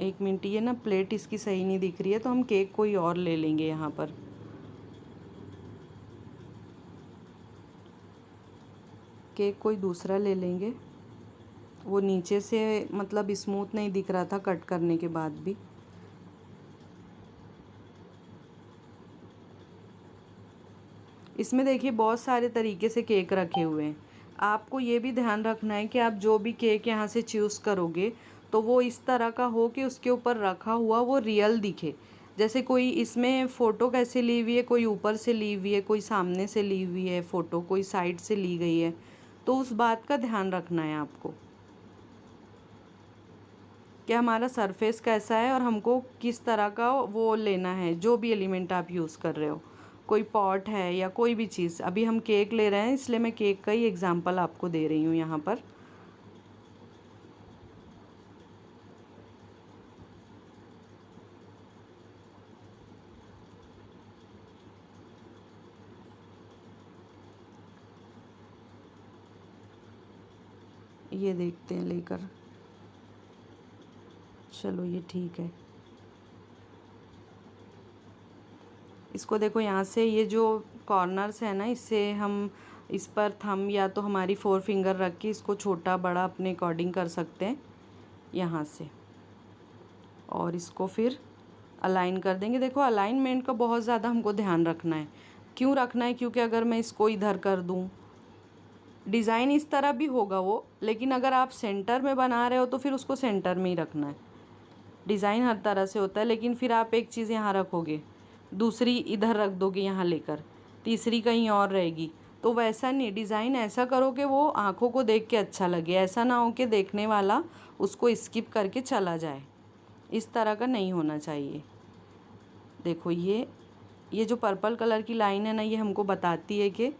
एक मिनट, ये ना प्लेट इसकी सही नहीं दिख रही है, तो हम केक कोई और ले लेंगे। यहाँ पर केक कोई दूसरा ले लेंगे। वो नीचे से मतलब स्मूथ नहीं दिख रहा था कट करने के बाद भी। इसमें देखिए बहुत सारे तरीके से केक रखे हुए हैं। आपको ये भी ध्यान रखना है कि आप जो भी केक यहाँ से चूज़ करोगे तो वो इस तरह का हो कि उसके ऊपर रखा हुआ वो रियल दिखे। जैसे कोई इसमें फ़ोटो कैसे ली हुई है, कोई ऊपर से ली हुई है, कोई सामने से ली हुई है फ़ोटो, कोई साइड से ली गई है, तो उस बात का ध्यान रखना है आपको कि हमारा सरफेस कैसा है और हमको किस तरह का वो लेना है। जो भी एलिमेंट आप यूज़ कर रहे हो, कोई पॉट है या कोई भी चीज़। अभी हम केक ले रहे हैं, इसलिए मैं केक का ही एग्जांपल आपको दे रही हूँ यहाँ पर। ये देखते हैं लेकर, चलो ये ठीक है। इसको देखो यहाँ से ये जो कॉर्नर्स है ना, इससे हम इस पर थंब या तो हमारी 4 फिंगर रख के इसको छोटा बड़ा अपने अकॉर्डिंग कर सकते हैं यहाँ से। और इसको फिर अलाइन कर देंगे। देखो अलाइनमेंट का बहुत ज़्यादा हमको ध्यान रखना है। क्यों रखना है? क्योंकि अगर मैं इसको इधर कर दूँ, डिज़ाइन इस तरह भी होगा वो, लेकिन अगर आप सेंटर में बना रहे हो तो फिर उसको सेंटर में ही रखना है। डिज़ाइन हर तरह से होता है, लेकिन फिर आप एक चीज़ यहाँ रखोगे, दूसरी इधर रख दोगे यहाँ लेकर, तीसरी कहीं और रहेगी, तो वैसा नहीं। डिज़ाइन ऐसा करो कि वो आँखों को देख के अच्छा लगे, ऐसा ना हो कि देखने वाला उसको स्किप करके चला जाए। इस तरह का नहीं होना चाहिए। देखो ये जो पर्पल कलर की लाइन है ना, ये हमको बताती है कि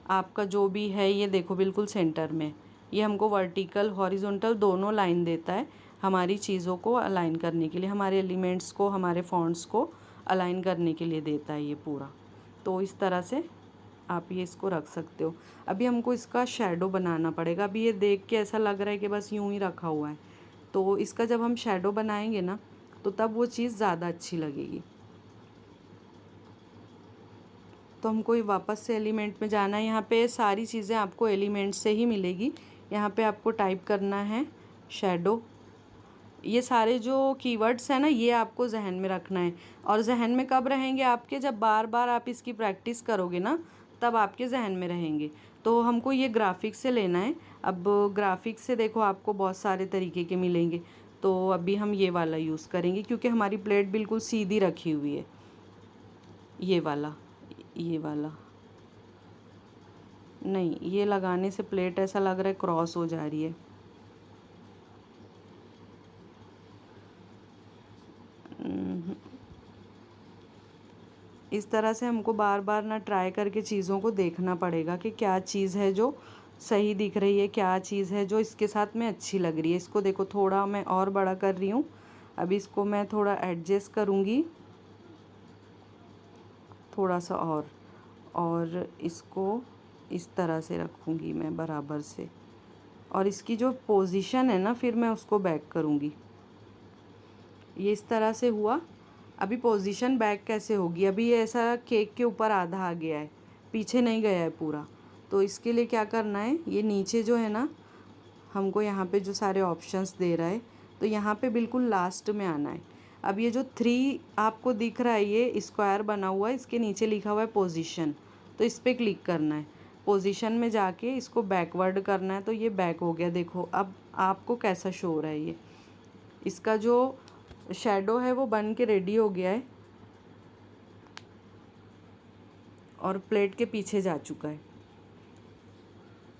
आपका जो भी है, ये देखो बिल्कुल सेंटर में। ये हमको वर्टिकल हॉरिजॉन्टल दोनों लाइन देता है हमारी चीज़ों को अलाइन करने के लिए, हमारे एलिमेंट्स को, हमारे फॉन्ट्स को अलाइन करने के लिए देता है ये पूरा। तो इस तरह से आप ये इसको रख सकते हो। अभी हमको इसका शैडो बनाना पड़ेगा। अभी ये देख के ऐसा लग रहा है कि बस यूं ही रखा हुआ है, तो इसका जब हम शैडो बनाएंगे ना, तो तब वो चीज़ ज़्यादा अच्छी लगेगी। तो हमको ये वापस से एलिमेंट में जाना है। यहाँ पे सारी चीज़ें आपको एलिमेंट से ही मिलेगी। यहाँ पे आपको टाइप करना है शैडो। ये सारे जो कीवर्ड्स हैं ना, ये आपको जहन में रखना है। और जहन में कब रहेंगे आपके? जब बार बार आप इसकी प्रैक्टिस करोगे ना, तब आपके जहन में रहेंगे। तो हमको ये ग्राफिक्स से लेना है। अब ग्राफिक्स से देखो आपको बहुत सारे तरीके के मिलेंगे, तो अभी हम ये वाला यूज़ करेंगे क्योंकि हमारी प्लेट बिल्कुल सीधी रखी हुई है। ये वाला नहीं, ये लगाने से प्लेट ऐसा लग रहा है क्रॉस हो जा रही है। इस तरह से हमको बार बार ना ट्राई करके चीज़ों को देखना पड़ेगा कि क्या चीज़ है जो सही दिख रही है, क्या चीज़ है जो इसके साथ में अच्छी लग रही है। इसको देखो थोड़ा मैं और बड़ा कर रही हूँ। अभी इसको मैं थोड़ा एडजस्ट करूँगी, थोड़ा सा और इसको इस तरह से रखूँगी मैं बराबर से, और इसकी जो पोजीशन है ना फिर मैं उसको बैक करूँगी। ये इस तरह से हुआ। अभी पोजीशन बैक कैसे होगी, अभी ये ऐसा केक के ऊपर आधा आ गया है, पीछे नहीं गया है पूरा। तो इसके लिए क्या करना है, ये नीचे जो है ना हमको यहाँ पे जो सारे ऑप्शंस दे रहा है, तो यहाँ पे बिल्कुल लास्ट में आना है। अब ये जो 3 आपको दिख रहा है, ये स्क्वायर बना हुआ है, इसके नीचे लिखा हुआ है पोजीशन, तो इस पर क्लिक करना है। पोजीशन में जाके इसको बैकवर्ड करना है, तो ये बैक हो गया। देखो अब आपको कैसा शो हो रहा है, ये इसका जो शेडो है वो बन के रेडी हो गया है और प्लेट के पीछे जा चुका है।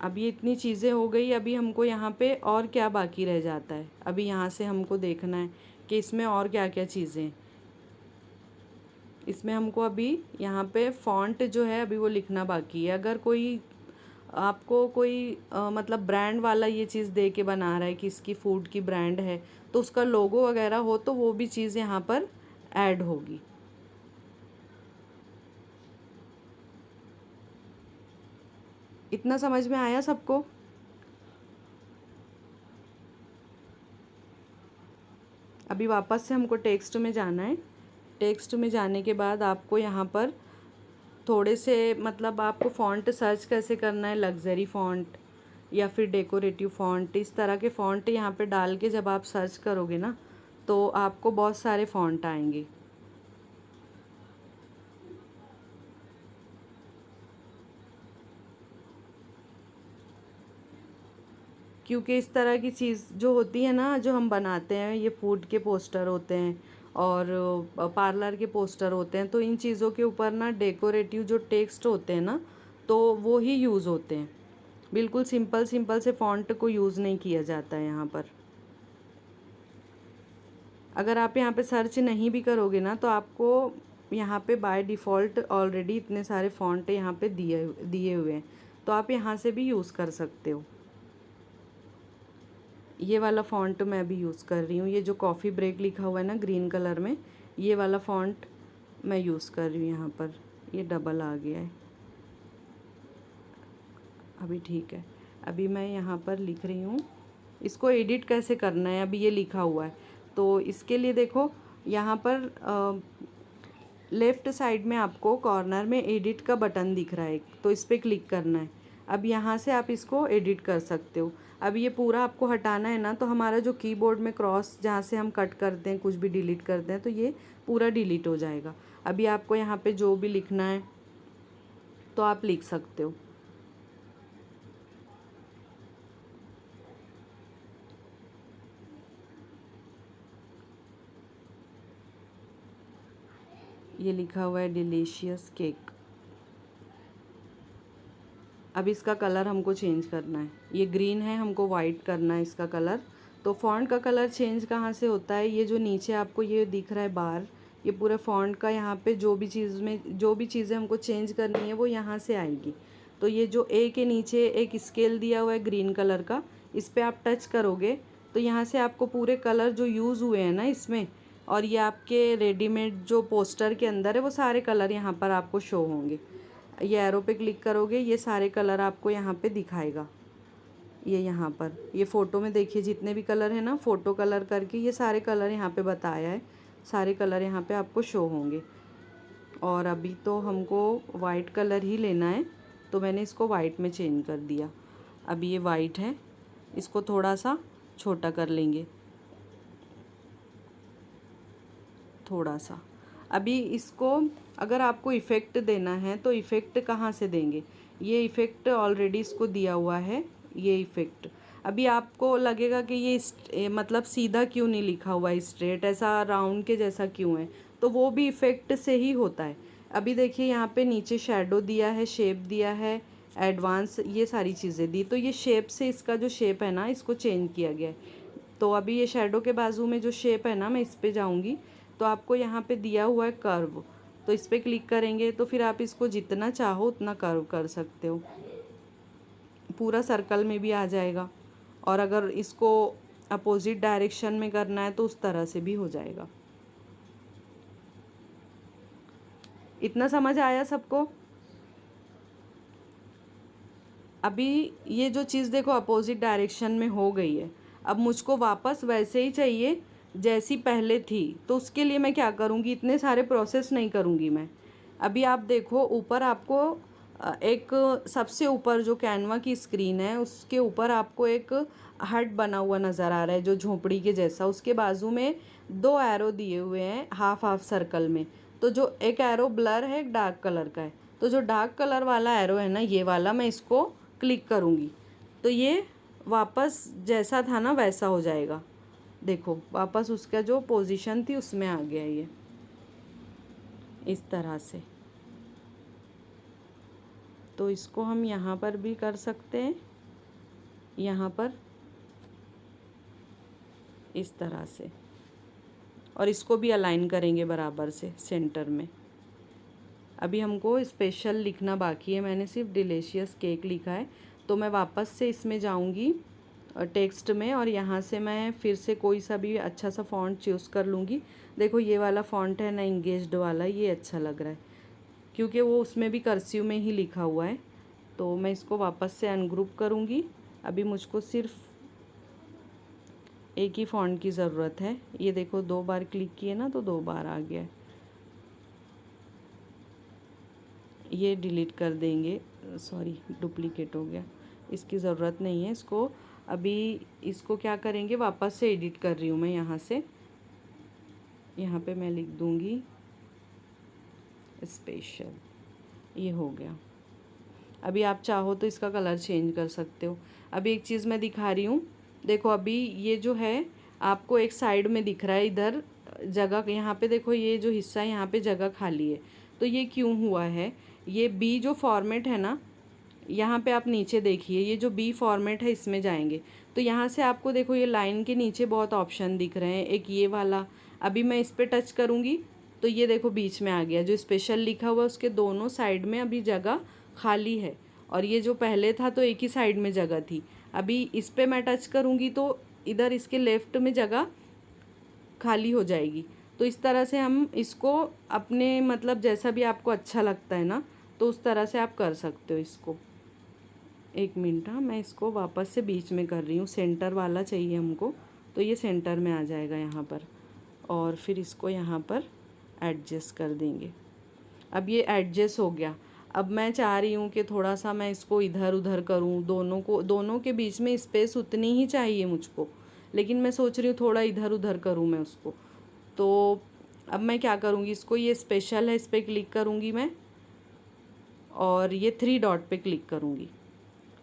अब ये इतनी चीज़ें हो गई। अभी हमको यहाँ पे और क्या बाकी रह जाता है, अभी यहाँ से हमको देखना है कि इसमें और क्या क्या चीज़ें हैं। इसमें हमको अभी यहाँ पे फ़ॉन्ट जो है अभी वो लिखना बाकी है। अगर कोई आपको कोई मतलब ब्रांड वाला ये चीज़ दे के बना रहा है कि इसकी फ़ूड की ब्रांड है, तो उसका लोगो वगैरह हो तो वो भी चीज़ यहाँ पर ऐड होगी। इतना समझ में आया सबको? अभी वापस से हमको टेक्स्ट में जाना है। टेक्स्ट में जाने के बाद आपको यहाँ पर थोड़े से मतलब आपको फ़ॉन्ट सर्च कैसे करना है, लग्ज़री फ़ॉन्ट या फिर डेकोरेटिव फ़ॉन्ट, इस तरह के फ़ॉन्ट यहाँ पे डाल के जब आप सर्च करोगे ना तो आपको बहुत सारे फ़ॉन्ट आएंगे। क्योंकि इस तरह की चीज़ जो होती है ना, जो हम बनाते हैं, ये फूड के पोस्टर होते हैं और पार्लर के पोस्टर होते हैं, तो इन चीज़ों के ऊपर ना डेकोरेटिव जो टेक्स्ट होते हैं ना, तो वो ही यूज़ होते हैं। बिल्कुल सिंपल सिंपल से फ़ॉन्ट को यूज़ नहीं किया जाता है यहाँ पर। अगर आप यहाँ पे सर्च नहीं भी करोगे ना तो आपको यहाँ पे बाय डिफ़ॉल्ट ऑलरेडी इतने सारे फ़ॉन्ट यहाँ पे दिए हुए हैं, तो आप यहाँ से भी यूज़ कर सकते हो। ये वाला फ़ॉन्ट मैं अभी यूज़ कर रही हूँ, ये जो कॉफ़ी ब्रेक लिखा हुआ है ना ग्रीन कलर में, ये वाला फ़ॉन्ट मैं यूज़ कर रही हूँ यहाँ पर। ये डबल आ गया है, अभी ठीक है। अभी मैं यहाँ पर लिख रही हूँ, इसको एडिट कैसे करना है, अभी ये लिखा हुआ है। तो इसके लिए देखो यहाँ पर लेफ़्ट साइड में आपको कॉर्नर में एडिट का बटन दिख रहा है, तो इस पर क्लिक करना है। अब यहाँ से आप इसको एडिट कर सकते हो। अब ये पूरा आपको हटाना है ना, तो हमारा जो कीबोर्ड में क्रॉस जहाँ से हम कट करते हैं, कुछ भी डिलीट करते हैं, तो ये पूरा डिलीट हो जाएगा। अभी आपको यहाँ पे जो भी लिखना है तो आप लिख सकते हो। ये लिखा हुआ है डिलीशियस केक। अब इसका कलर हमको चेंज करना है, ये ग्रीन है, हमको वाइट करना है इसका कलर। तो फ़ॉन्ट का कलर चेंज कहाँ से होता है, ये जो नीचे आपको ये दिख रहा है बार, ये पूरे फ़ॉन्ट का यहाँ पे जो भी चीज़ें हमको चेंज करनी है वो यहाँ से आएगी। तो ये जो ए के नीचे एक स्केल दिया हुआ है ग्रीन कलर का, इस पर आप टच करोगे तो यहाँ से आपको पूरे कलर जो यूज़ हुए हैं ना इसमें, और ये आपके रेडीमेड जो पोस्टर के अंदर है, वो सारे कलर यहाँ पर आपको शो होंगे। ये एरो पे क्लिक करोगे, ये सारे कलर आपको यहाँ पे दिखाएगा। ये यहाँ पर ये फ़ोटो में देखिए जितने भी कलर हैं ना, फ़ोटो कलर करके ये सारे कलर यहाँ पे बताया है, सारे कलर यहाँ पे आपको शो होंगे। और अभी तो हमको वाइट कलर ही लेना है, तो मैंने इसको वाइट में चेंज कर दिया। अभी ये वाइट है, इसको थोड़ा सा छोटा कर लेंगे, थोड़ा सा। अभी इसको अगर आपको इफ़ेक्ट देना है तो इफ़ेक्ट कहाँ से देंगे, ये इफ़ेक्ट ऑलरेडी इसको दिया हुआ है, ये इफ़ेक्ट। अभी आपको लगेगा कि ये मतलब सीधा क्यों नहीं लिखा हुआ है, स्ट्रेट ऐसा राउंड के जैसा क्यों है, तो वो भी इफ़ेक्ट से ही होता है। अभी देखिए यहाँ पे नीचे शेडो दिया है, शेप दिया है, एडवांस, ये सारी चीज़ें दी, तो ये शेप से इसका जो शेप है ना इसको चेंज किया गया है। तो अभी ये शेडो के बाजू में जो शेप है ना, मैं इस पे जाऊँगी तो आपको यहाँ पे दिया हुआ है कर्व, तो इस पर क्लिक करेंगे तो फिर आप इसको जितना चाहो उतना कर्व कर सकते हो, पूरा सर्कल में भी आ जाएगा। और अगर इसको अपोजिट डायरेक्शन में करना है तो उस तरह से भी हो जाएगा। इतना समझ आया सबको? अभी ये जो चीज़ देखो अपोजिट डायरेक्शन में हो गई है, अब मुझको वापस वैसे ही चाहिए जैसी पहले थी, तो उसके लिए मैं क्या करूँगी, इतने सारे प्रोसेस नहीं करूँगी मैं। अभी आप देखो ऊपर आपको एक सबसे ऊपर जो कैनवा की स्क्रीन है उसके ऊपर आपको एक हट बना हुआ नज़र आ रहा है जो झोपड़ी के जैसा, उसके बाजू में 2 एरो दिए हुए हैं हाफ हाफ सर्कल में। तो जो एक एरो ब्लर है एक डार्क कलर का है, तो जो डार्क कलर वाला एरो है ना ये वाला, मैं इसको क्लिक करूँगी तो ये वापस जैसा था ना वैसा हो जाएगा। देखो वापस उसका जो पोजीशन थी उसमें आ गया ये इस तरह से। तो इसको हम यहाँ पर भी कर सकते हैं, यहाँ पर इस तरह से, और इसको भी अलाइन करेंगे बराबर से सेंटर में। अभी हमको स्पेशल लिखना बाकी है, मैंने सिर्फ डिलीशियस केक लिखा है। तो मैं वापस से इसमें जाऊंगी टेक्स्ट में, और यहाँ से मैं फिर से कोई सा भी अच्छा सा फ़ॉन्ट चूज़ कर लूँगी। देखो ये वाला फ़ॉन्ट है ना, इंगेज्ड वाला, ये अच्छा लग रहा है क्योंकि वो उसमें भी कर्सिव में ही लिखा हुआ है। तो मैं इसको वापस से अनग्रुप करूँगी। अभी मुझको सिर्फ एक ही फ़ॉन्ट की ज़रूरत है। ये देखो 2 बार क्लिक किए ना तो 2 बार आ गया है। ये डिलीट कर देंगे, सॉरी डुप्लीकेट हो गया, इसकी ज़रूरत नहीं है इसको। अभी इसको क्या करेंगे, वापस से एडिट कर रही हूँ मैं यहाँ से। यहाँ पे मैं लिख दूँगी स्पेशल, ये हो गया। अभी आप चाहो तो इसका कलर चेंज कर सकते हो। अभी एक चीज़ मैं दिखा रही हूँ, देखो अभी ये जो है आपको एक साइड में दिख रहा है इधर जगह, यहाँ पे देखो ये जो हिस्सा है यहाँ पे जगह खाली है। तो ये क्यों हुआ है, ये बी जो फॉर्मेट है ना, यहाँ पे आप नीचे देखिए ये जो बी फॉर्मेट है इसमें जाएंगे तो यहाँ से आपको देखो ये लाइन के नीचे बहुत ऑप्शन दिख रहे हैं, एक ये वाला। अभी मैं इस पर टच करूँगी तो ये देखो बीच में आ गया, जो स्पेशल लिखा हुआ उसके दोनों साइड में अभी जगह खाली है, और ये जो पहले था तो एक ही साइड में जगह थी। अभी इस पर मैं टच करूँगी तो इधर इसके लेफ़्ट में जगह खाली हो जाएगी। तो इस तरह से हम इसको अपने मतलब जैसा भी आपको अच्छा लगता है ना, तो उस तरह से आप कर सकते हो इसको। एक मिनट, हाँ मैं इसको वापस से बीच में कर रही हूँ, सेंटर वाला चाहिए हमको, तो ये सेंटर में आ जाएगा यहाँ पर, और फिर इसको यहाँ पर एडजस्ट कर देंगे। अब ये एडजस्ट हो गया। अब मैं चाह रही हूँ कि थोड़ा सा मैं इसको इधर उधर करूँ, दोनों के बीच में स्पेस उतनी ही चाहिए मुझको, लेकिन मैं सोच रही हूँ थोड़ा इधर उधर करूँ मैं उसको। तो अब मैं क्या करूँगी, इसको ये स्पेशल है इस पर क्लिक करूँगी मैं, और ये 3 डॉट पे क्लिक करूँगी।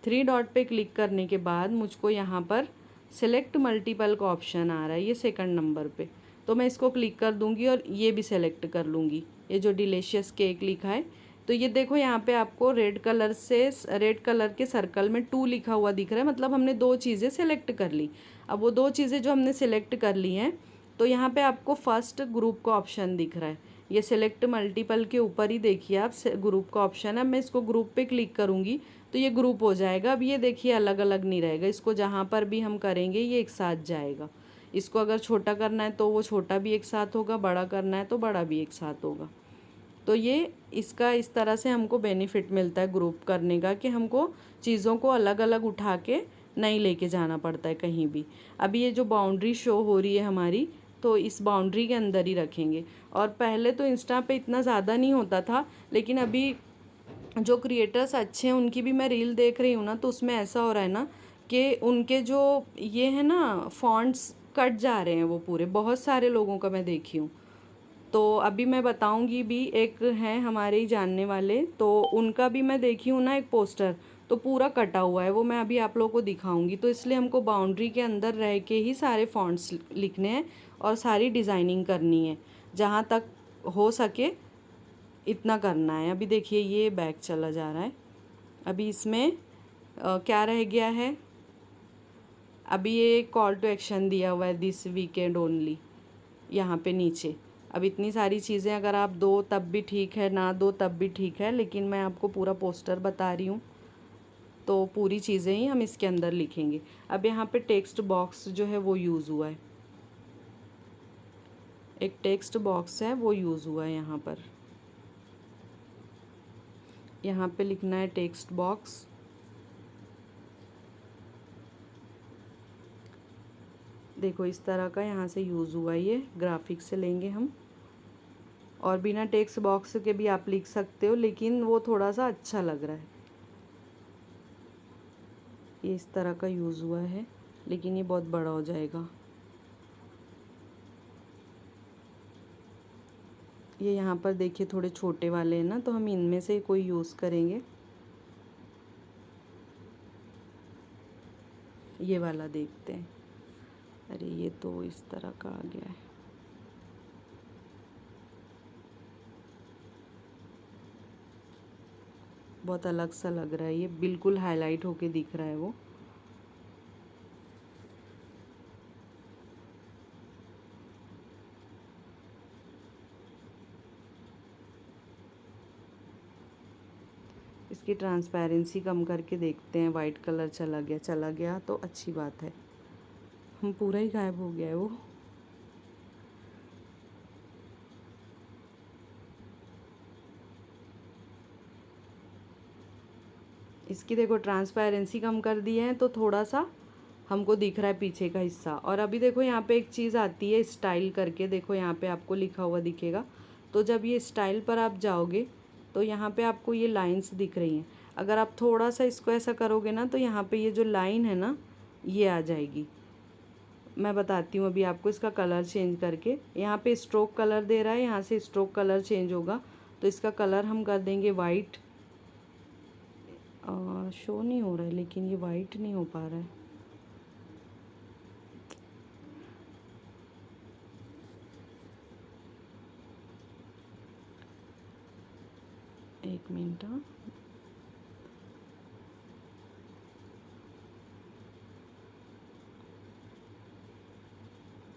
3 डॉट पे क्लिक करने के बाद मुझको यहाँ पर सेलेक्ट मल्टीपल का ऑप्शन आ रहा है, ये सेकंड नंबर पे, तो मैं इसको क्लिक कर दूँगी और ये भी सेलेक्ट कर लूँगी, ये जो डिलीशियस केक लिखा है। तो ये देखो यहाँ पे आपको रेड कलर के सर्कल में 2 लिखा हुआ दिख रहा है, मतलब हमने 2 चीज़ें सेलेक्ट कर ली। अब वो 2 चीज़ें जो हमने सेलेक्ट कर ली हैं, तो यहाँ पे आपको फर्स्ट ग्रुप का ऑप्शन दिख रहा है, ये सेलेक्ट मल्टीपल के ऊपर ही देखिए आप ग्रुप का ऑप्शन है। मैं इसको ग्रुप पे क्लिक करूँगी तो ये ग्रुप हो जाएगा। अब ये देखिए अलग अलग नहीं रहेगा, इसको जहाँ पर भी हम करेंगे ये एक साथ जाएगा। इसको अगर छोटा करना है तो वो छोटा भी एक साथ होगा, बड़ा करना है तो बड़ा भी एक साथ होगा। तो ये इसका इस तरह से हमको बेनिफिट मिलता है ग्रुप करने का, कि हमको चीज़ों को अलग अलग उठा के नहीं लेके जाना पड़ता है कहीं भी। अभी ये जो बाउंड्री शो हो रही है हमारी, तो इस बाउंड्री के अंदर ही रखेंगे। और पहले तो इंस्टा पे इतना ज़्यादा नहीं होता था, लेकिन अभी जो क्रिएटर्स अच्छे हैं उनकी भी मैं रील देख रही हूँ ना, तो उसमें ऐसा हो रहा है ना कि उनके जो ये है ना फॉन्ट्स कट जा रहे हैं वो पूरे, बहुत सारे लोगों का मैं देखी हूँ। तो अभी मैं बताऊंगी भी, एक हैं हमारे ही जानने वाले, तो उनका भी मैं देखी हूँ ना एक पोस्टर, तो पूरा कटा हुआ है, वो मैं अभी आप लोगों को दिखाऊंगी। तो इसलिए हमको बाउंड्री के अंदर रह के ही सारे फॉन्ट्स लिखने हैं और सारी डिज़ाइनिंग करनी है, जहाँ तक हो सके इतना करना है। अभी देखिए ये बैक चला जा रहा है। अभी इसमें क्या रह गया है, अभी ये कॉल टू एक्शन दिया हुआ है, दिस वीकेंड ओनली, यहाँ पे नीचे। अब इतनी सारी चीज़ें अगर आप दो तब भी ठीक है, ना दो तब भी ठीक है, लेकिन मैं आपको पूरा पोस्टर बता रही हूँ, तो पूरी चीज़ें ही हम इसके अंदर लिखेंगे। अब यहाँ पे टेक्स्ट बॉक्स जो है वो यूज़ हुआ है, एक टेक्स्ट बॉक्स है वो यूज़ हुआ है यहाँ पर। यहाँ पे लिखना है टेक्स्ट बॉक्स। देखो इस तरह का यहाँ से यूज़ हुआ है, ये ग्राफिक्स से लेंगे हम। और बिना टेक्स्ट बॉक्स के भी आप लिख सकते हो, लेकिन वो थोड़ा सा अच्छा लग रहा है। ये इस तरह का यूज़ हुआ है, लेकिन ये बहुत बड़ा हो जाएगा। ये यहाँ पर देखिए थोड़े छोटे वाले हैं ना, तो हम इनमें से कोई यूज़ करेंगे। ये वाला देखते हैं। अरे ये तो इस तरह का आ गया है। बहुत अलग सा लग रहा है, ये बिल्कुल हाईलाइट होके दिख रहा है वो। इसकी ट्रांसपेरेंसी कम करके देखते हैं। वाइट कलर चला गया तो अच्छी बात है। हम पूरा ही गायब हो गया है वो। इसकी देखो ट्रांसपेरेंसी कम कर दी है, तो थोड़ा सा हमको दिख रहा है पीछे का हिस्सा। और अभी देखो यहाँ पे एक चीज़ आती है स्टाइल करके, देखो यहाँ पे आपको लिखा हुआ दिखेगा। तो जब ये स्टाइल पर आप जाओगे तो यहाँ पे आपको ये लाइंस दिख रही हैं। अगर आप थोड़ा सा इसको ऐसा करोगे ना, तो यहाँ पे ये जो लाइन है ना, ये आ जाएगी। मैं बताती हूँ अभी आपको इसका कलर चेंज करके। यहाँ पे स्ट्रोक कलर दे रहा है, यहाँ से स्ट्रोक कलर चेंज होगा, तो इसका कलर हम कर देंगे वाइट। शो नहीं हो रहा है, लेकिन ये वाइट नहीं हो पा रहा है। एक मिनट।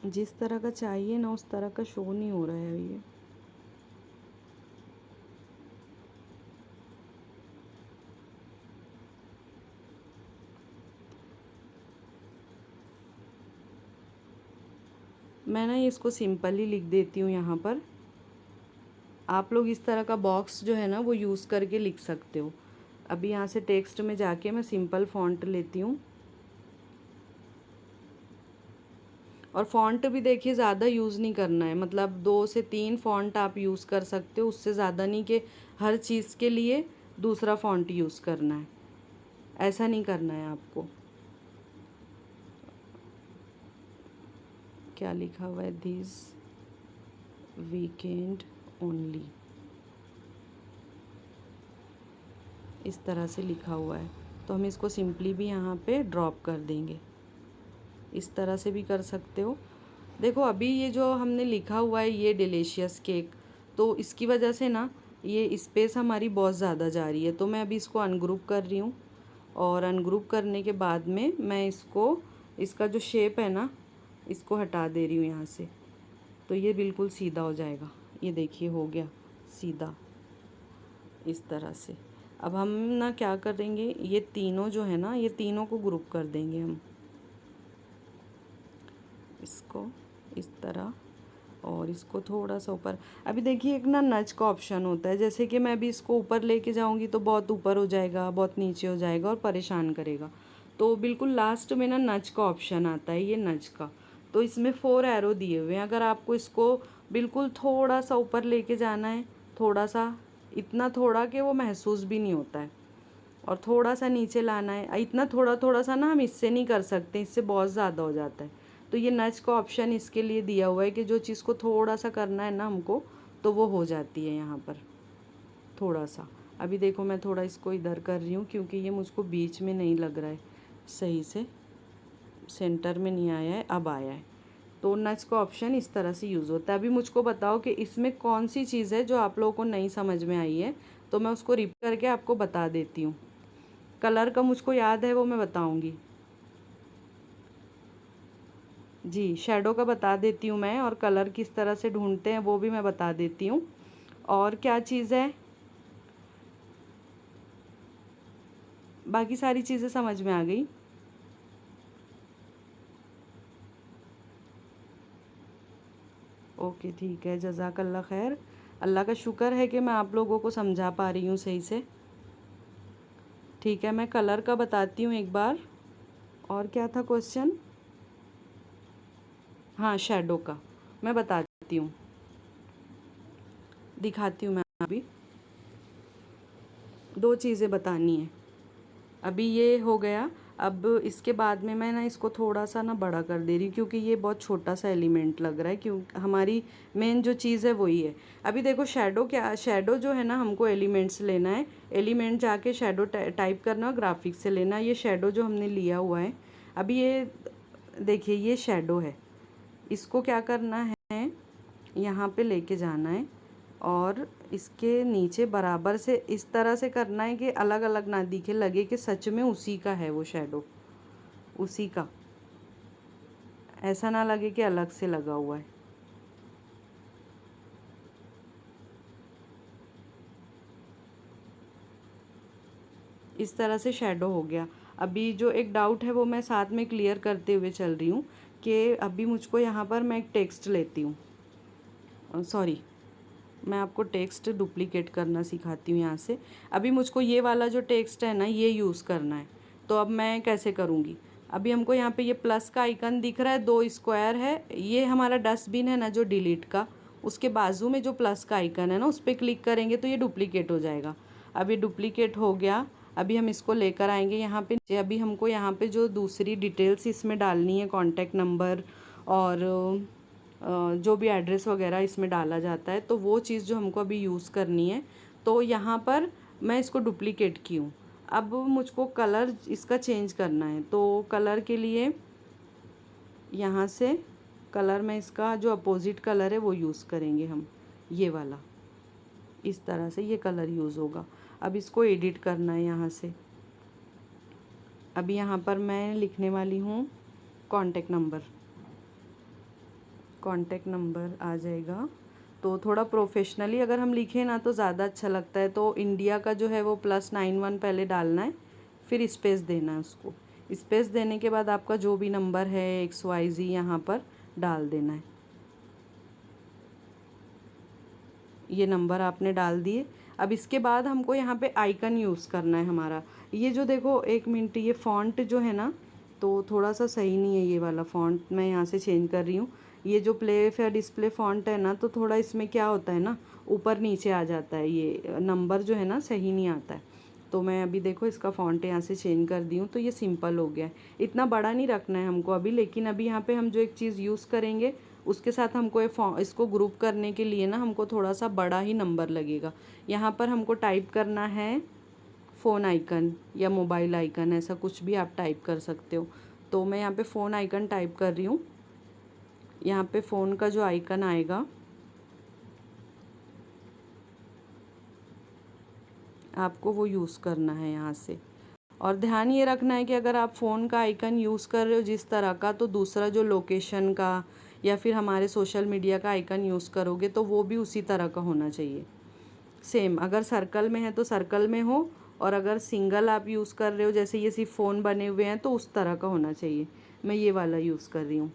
जिस तरह का चाहिए ना, उस तरह का शो नहीं हो रहा है ये। मैं ना ये इसको सिंपल ही लिख देती हूँ यहाँ पर। आप लोग इस तरह का बॉक्स जो है ना वो यूज़ करके लिख सकते हो। अभी यहाँ से टेक्स्ट में जाके मैं सिंपल फ़ॉन्ट लेती हूँ। और फ़ॉन्ट भी देखिए ज़्यादा यूज़ नहीं करना है, मतलब 2 से 3 फ़ॉन्ट आप यूज़ कर सकते हो, उससे ज़्यादा नहीं कि हर चीज़ के लिए दूसरा फ़ॉन्ट यूज़ करना है, ऐसा नहीं करना है आपको। क्या लिखा हुआ है, दिस वीकेंड ओनली, इस तरह से लिखा हुआ है। तो हम इसको सिंपली भी यहाँ पे ड्रॉप कर देंगे, इस तरह से भी कर सकते हो। देखो अभी ये जो हमने लिखा हुआ है ये डिलीशियस केक, तो इसकी वजह से ना ये स्पेस हमारी बहुत ज़्यादा जा रही है। तो मैं अभी इसको अनग्रुप कर रही हूँ, और अनग्रुप करने के बाद में मैं इसको, इसका जो शेप है ना, इसको हटा दे रही हूँ यहाँ से। तो ये बिल्कुल सीधा हो जाएगा। ये देखिए हो गया सीधा इस तरह से। अब हम ना क्या करेंगे, ये तीनों जो है ना, ये तीनों को ग्रुप कर देंगे हम, इसको इस तरह, और इसको थोड़ा सा ऊपर। अभी देखिए एक ना नच का ऑप्शन होता है, जैसे कि मैं अभी इसको ऊपर लेके जाऊंगी तो बहुत ऊपर हो जाएगा, बहुत नीचे हो जाएगा और परेशान करेगा। तो बिल्कुल लास्ट में ना नच का ऑप्शन आता है, ये नच का। तो इसमें 4 एरो दिए हुए हैं। अगर आपको इसको बिल्कुल थोड़ा सा ऊपर लेके जाना है, थोड़ा सा, इतना थोड़ा कि वो महसूस भी नहीं होता है, और थोड़ा सा नीचे लाना है, इतना थोड़ा थोड़ा सा ना हम इससे नहीं कर सकते, इससे बहुत ज़्यादा हो जाता है। तो ये नच का ऑप्शन इसके लिए दिया हुआ है कि जो चीज़ को थोड़ा सा करना है ना हमको, तो वो हो जाती है यहाँ पर थोड़ा सा। अभी देखो मैं थोड़ा इसको इधर कर रही हूँ, क्योंकि ये मुझको बीच में नहीं लग रहा है सही से, सेंटर में नहीं आया है, अब आया है। तो नच का ऑप्शन इस तरह से यूज़ होता है। अभी मुझको बताओ कि इसमें कौन सी चीज़ है जो आप लोगों को नहीं समझ में आई है, तो मैं उसको रिपीट करके आपको बता देती हूँ। कलर का मुझको याद है, वो मैं बताऊँगी। जी, शैडो का बता देती हूँ मैं, और कलर किस तरह से ढूँढते हैं वो भी मैं बता देती हूँ। और क्या चीज़ है, बाकी सारी चीज़ें समझ में आ गई। ओके ठीक है, जज़ाकल्ला खैर। अल्लाह का शुक्र है कि मैं आप लोगों को समझा पा रही हूँ सही से। ठीक है, मैं कलर का बताती हूँ एक बार। और क्या था क्वेश्चन? हाँ, शैडो का मैं बताती हूँ, दिखाती हूँ मैं अभी। दो चीज़ें बतानी है। अभी ये हो गया। अब इसके बाद में मैं ना इसको थोड़ा सा ना बड़ा कर दे रही हूँ, क्योंकि ये बहुत छोटा सा एलिमेंट लग रहा है, क्यों हमारी मेन जो चीज़ है वही है। अभी देखो शैडो क्या, शैडो जो है ना हमको एलिमेंट्स लेना है, एलिमेंट जाके शैडो टाइप करना और ग्राफिक्स से लेना। ये शैडो जो हमने लिया हुआ है, अभी ये देखिए ये शैडो है, इसको क्या करना है, यहाँ पे लेके जाना है और इसके नीचे बराबर से इस तरह से करना है कि अलग अलग ना दिखे, लगे कि सच में उसी का है वो शैडो, उसी का, ऐसा ना लगे कि अलग से लगा हुआ है। इस तरह से शैडो हो गया। अभी जो एक डाउट है वो मैं साथ में क्लियर करते हुए चल रही हूँ कि अभी मुझको यहाँ पर मैं एक टेक्स्ट लेती हूँ, सॉरी मैं आपको टेक्स्ट डुप्लिकेट करना सिखाती हूँ यहाँ से। अभी मुझको ये वाला जो टेक्स्ट है ना ये यूज़ करना है, तो अब मैं कैसे करूँगी? अभी हमको यहाँ पे ये प्लस का आइकन दिख रहा है, दो स्क्वायर है, ये हमारा डस्टबिन है ना जो डिलीट का, उसके बाजू में जो प्लस का आइकन है ना उस पर क्लिक करेंगे तो ये डुप्लीकेट हो जाएगा। अब ये डुप्लीकेट हो गया। अभी हम इसको लेकर आएंगे यहाँ पे। अभी हमको यहाँ पे जो दूसरी डिटेल्स इसमें डालनी है, कॉन्टैक्ट नंबर और जो भी एड्रेस वगैरह इसमें डाला जाता है, तो वो चीज़ जो हमको अभी यूज़ करनी है, तो यहाँ पर मैं इसको डुप्लीकेट की हूँ। अब मुझको कलर इसका चेंज करना है, तो कलर के लिए यहाँ से कलर में इसका जो अपोजिट कलर है वो यूज़ करेंगे हम, ये वाला, इस तरह से ये कलर यूज़ होगा। अब इसको एडिट करना है यहाँ से। अभी यहाँ पर मैं लिखने वाली हूँ कॉन्टैक्ट नंबर, कॉन्टैक्ट नंबर आ जाएगा। तो थोड़ा प्रोफेशनली अगर हम लिखें ना तो ज़्यादा अच्छा लगता है, तो इंडिया का जो है वो +91 पहले डालना है, फिर स्पेस देना है उसको। स्पेस देने के बाद आपका जो भी नंबर है XYZ यहाँ पर डाल देना है। ये नंबर आपने डाल दिए। अब इसके बाद हमको यहाँ पे आइकन यूज़ करना है हमारा। ये जो देखो, एक मिनट, ये फ़ॉन्ट जो है ना तो थोड़ा सा सही नहीं है, ये वाला फ़ॉन्ट मैं यहाँ से चेंज कर रही हूँ। ये जो प्ले फेयर डिस्प्ले फ़ॉन्ट है ना, तो थोड़ा इसमें क्या होता है ना, ऊपर नीचे आ जाता है, ये नंबर जो है ना सही नहीं आता है। तो मैं अभी देखो इसका फ़ॉन्ट यहाँ से चेंज कर दी हूँ, तो ये सिंपल हो गया है। इतना बड़ा नहीं रखना है हमको अभी, लेकिन अभी यहाँ पे हम जो एक चीज़ यूज़ करेंगे उसके साथ हमको इसको ग्रुप करने के लिए ना हमको थोड़ा सा बड़ा ही नंबर लगेगा। यहाँ पर हमको टाइप करना है फ़ोन आइकन या मोबाइल आइकन, ऐसा कुछ भी आप टाइप कर सकते हो। तो मैं यहाँ पे फ़ोन आइकन टाइप कर रही हूँ। यहाँ पे फ़ोन का जो आइकन आएगा आपको वो यूज़ करना है यहाँ से। और ध्यान ये रखना है कि अगर आप फ़ोन का आइकन यूज़ कर रहे हो जिस तरह का, तो दूसरा जो लोकेशन का या फिर हमारे सोशल मीडिया का आइकन यूज़ करोगे तो वो भी उसी तरह का होना चाहिए, सेम। अगर सर्कल में है तो सर्कल में हो, और अगर सिंगल आप यूज़ कर रहे हो जैसे ये सिर्फ फ़ोन बने हुए हैं तो उस तरह का होना चाहिए। मैं ये वाला यूज़ कर रही हूँ।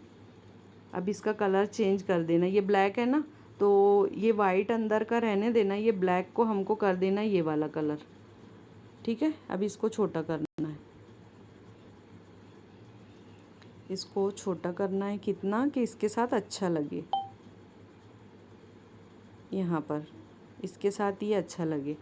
अब इसका कलर चेंज कर देना, ये ब्लैक है ना तो ये वाइट अंदर का रहने देना, ये ब्लैक को हमको कर देना ये वाला कलर, ठीक है। अब इसको छोटा करना है, इसको छोटा करना है कितना कि इसके साथ अच्छा लगे, यहाँ पर इसके साथ ये अच्छा लगे।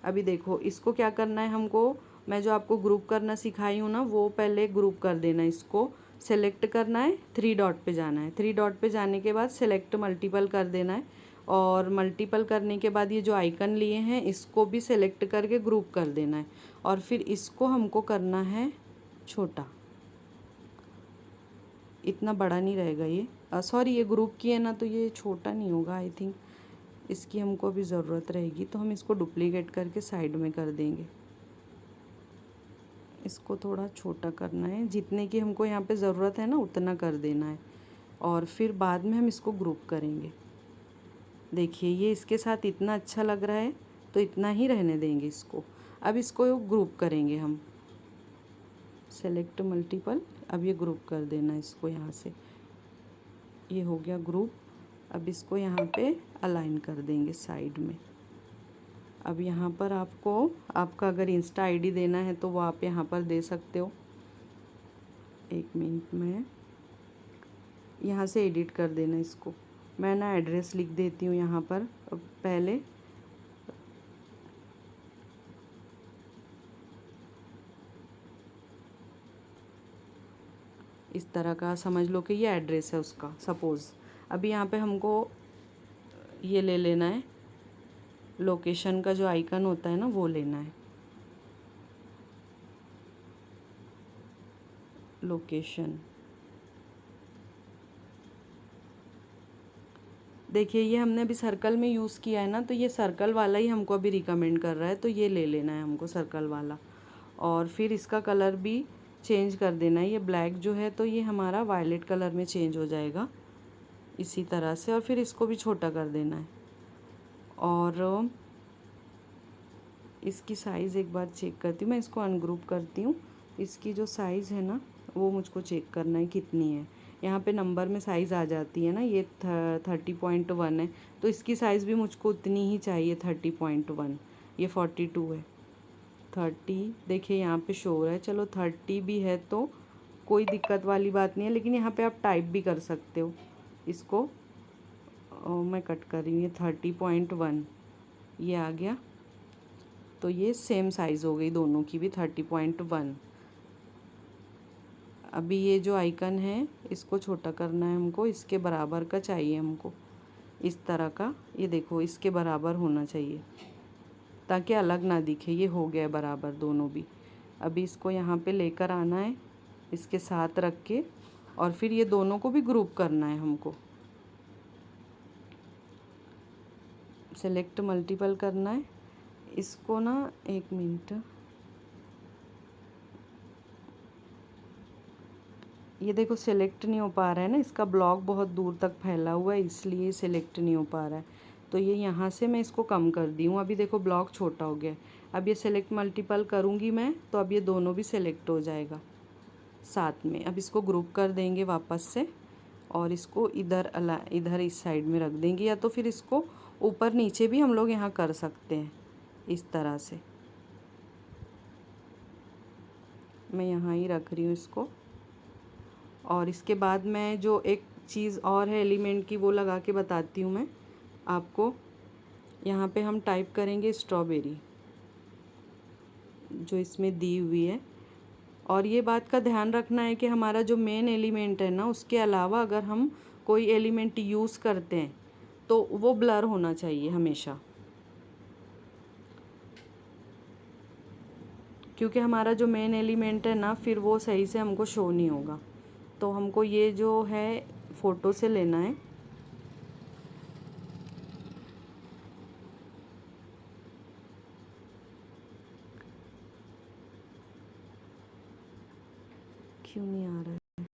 अभी देखो इसको क्या करना है हमको, मैं जो आपको ग्रुप करना सिखाई हूँ ना वो पहले ग्रुप कर देना। इसको सेलेक्ट करना है, 3 डॉट पे जाना है, 3 डॉट पे जाने के बाद सेलेक्ट मल्टीपल कर देना है, और मल्टीपल करने के बाद ये जो आइकन लिए हैं इसको भी सेलेक्ट करके ग्रुप कर देना है, और फिर इसको हमको करना है छोटा, इतना बड़ा नहीं रहेगा ये, सॉरी ये ग्रुप की है ना तो ये छोटा नहीं होगा आई थिंक, इसकी हमको अभी ज़रूरत रहेगी तो हम इसको डुप्लीकेट करके साइड में कर देंगे। इसको थोड़ा छोटा करना है, जितने की हमको यहाँ पे ज़रूरत है ना उतना कर देना है। और फिर बाद में हम इसको ग्रुप करेंगे। देखिए ये इसके साथ इतना अच्छा लग रहा है तो इतना ही रहने देंगे इसको। अब इसको ग्रुप करेंगे हम, सेलेक्ट मल्टीपल। अब ये ग्रुप कर देना इसको यहाँ से, ये हो गया ग्रुप। अब इसको यहाँ पे अलाइन कर देंगे साइड में। अब यहाँ पर आपको, आपका अगर इंस्टा आईडी देना है तो वो आप यहाँ पर दे सकते हो। एक मिनट में यहाँ से एडिट कर देना इसको। मैं ना एड्रेस लिख देती हूँ यहाँ पर पहले। इस तरह का समझ लो कि ये एड्रेस है उसका सपोज़। अभी यहाँ पे हमको ये ले लेना है, लोकेशन का जो आइकन होता है ना वो लेना है, लोकेशन। देखिए ये हमने अभी सर्कल में यूज़ किया है ना, तो ये सर्कल वाला ही हमको अभी रिकमेंड कर रहा है, तो ये ले लेना है हमको सर्कल वाला। और फिर इसका कलर भी चेंज कर देना है, ये ब्लैक जो है तो ये हमारा वायलेट कलर में चेंज हो जाएगा इसी तरह से। और फिर इसको भी छोटा कर देना है। और इसकी साइज़ एक बार चेक करती हूँ, मैं इसको अनग्रुप करती हूँ। इसकी जो साइज़ है ना वो मुझको चेक करना है कितनी है। यहाँ पे नंबर में साइज़ आ जाती है ना, ये 30.1 है, तो इसकी साइज़ भी मुझको उतनी ही चाहिए 30.1। ये 42 है, 30 देखिए यहाँ पे शो हो रहा है। चलो 30 भी है तो कोई दिक्कत वाली बात नहीं है, लेकिन यहाँ पे आप टाइप भी कर सकते हो इसको। मैं कट कर रही हूँ, ये 30.1 ये आ गया, तो ये सेम साइज़ हो गई दोनों की भी 30.1। अभी ये जो आइकन है इसको छोटा करना है हमको, इसके बराबर का चाहिए हमको, इस तरह का। ये देखो इसके बराबर होना चाहिए ताकि अलग ना दिखे। ये हो गया बराबर दोनों भी। अभी इसको यहाँ पे लेकर आना है इसके साथ रख के, और फिर ये दोनों को भी ग्रुप करना है हमको। सेलेक्ट मल्टीपल करना है इसको ना, एक मिनट। ये देखो सिलेक्ट नहीं हो पा रहा है ना, इसका ब्लॉक बहुत दूर तक फैला हुआ है इसलिए सिलेक्ट नहीं हो पा रहा है। तो ये यहाँ से मैं इसको कम कर दी हूँ। अभी देखो ब्लॉक छोटा हो गया है। अब ये सेलेक्ट मल्टीपल करूँगी मैं तो अब ये दोनों भी सेलेक्ट हो जाएगा साथ में। अब इसको ग्रुप कर देंगे वापस से और इसको इधर इस साइड में रख देंगे, या तो फिर इसको ऊपर नीचे भी हम लोग यहाँ कर सकते हैं इस तरह से। मैं यहाँ ही रख रही हूँ इसको। और इसके बाद मैं जो एक चीज़ और है एलिमेंट की वो लगा के बताती हूँ मैं आपको। यहाँ पे हम टाइप करेंगे स्ट्रॉबेरी जो इसमें दी हुई है। और ये बात का ध्यान रखना है कि हमारा जो मेन एलिमेंट है ना उसके अलावा अगर हम कोई एलिमेंट यूज़ करते हैं तो वो ब्लर होना चाहिए हमेशा, क्योंकि हमारा जो मेन एलिमेंट है ना फिर वो सही से हमको शो नहीं होगा। तो हमको ये जो है फ़ोटो से लेना है। क्यों नहीं आ रहा है,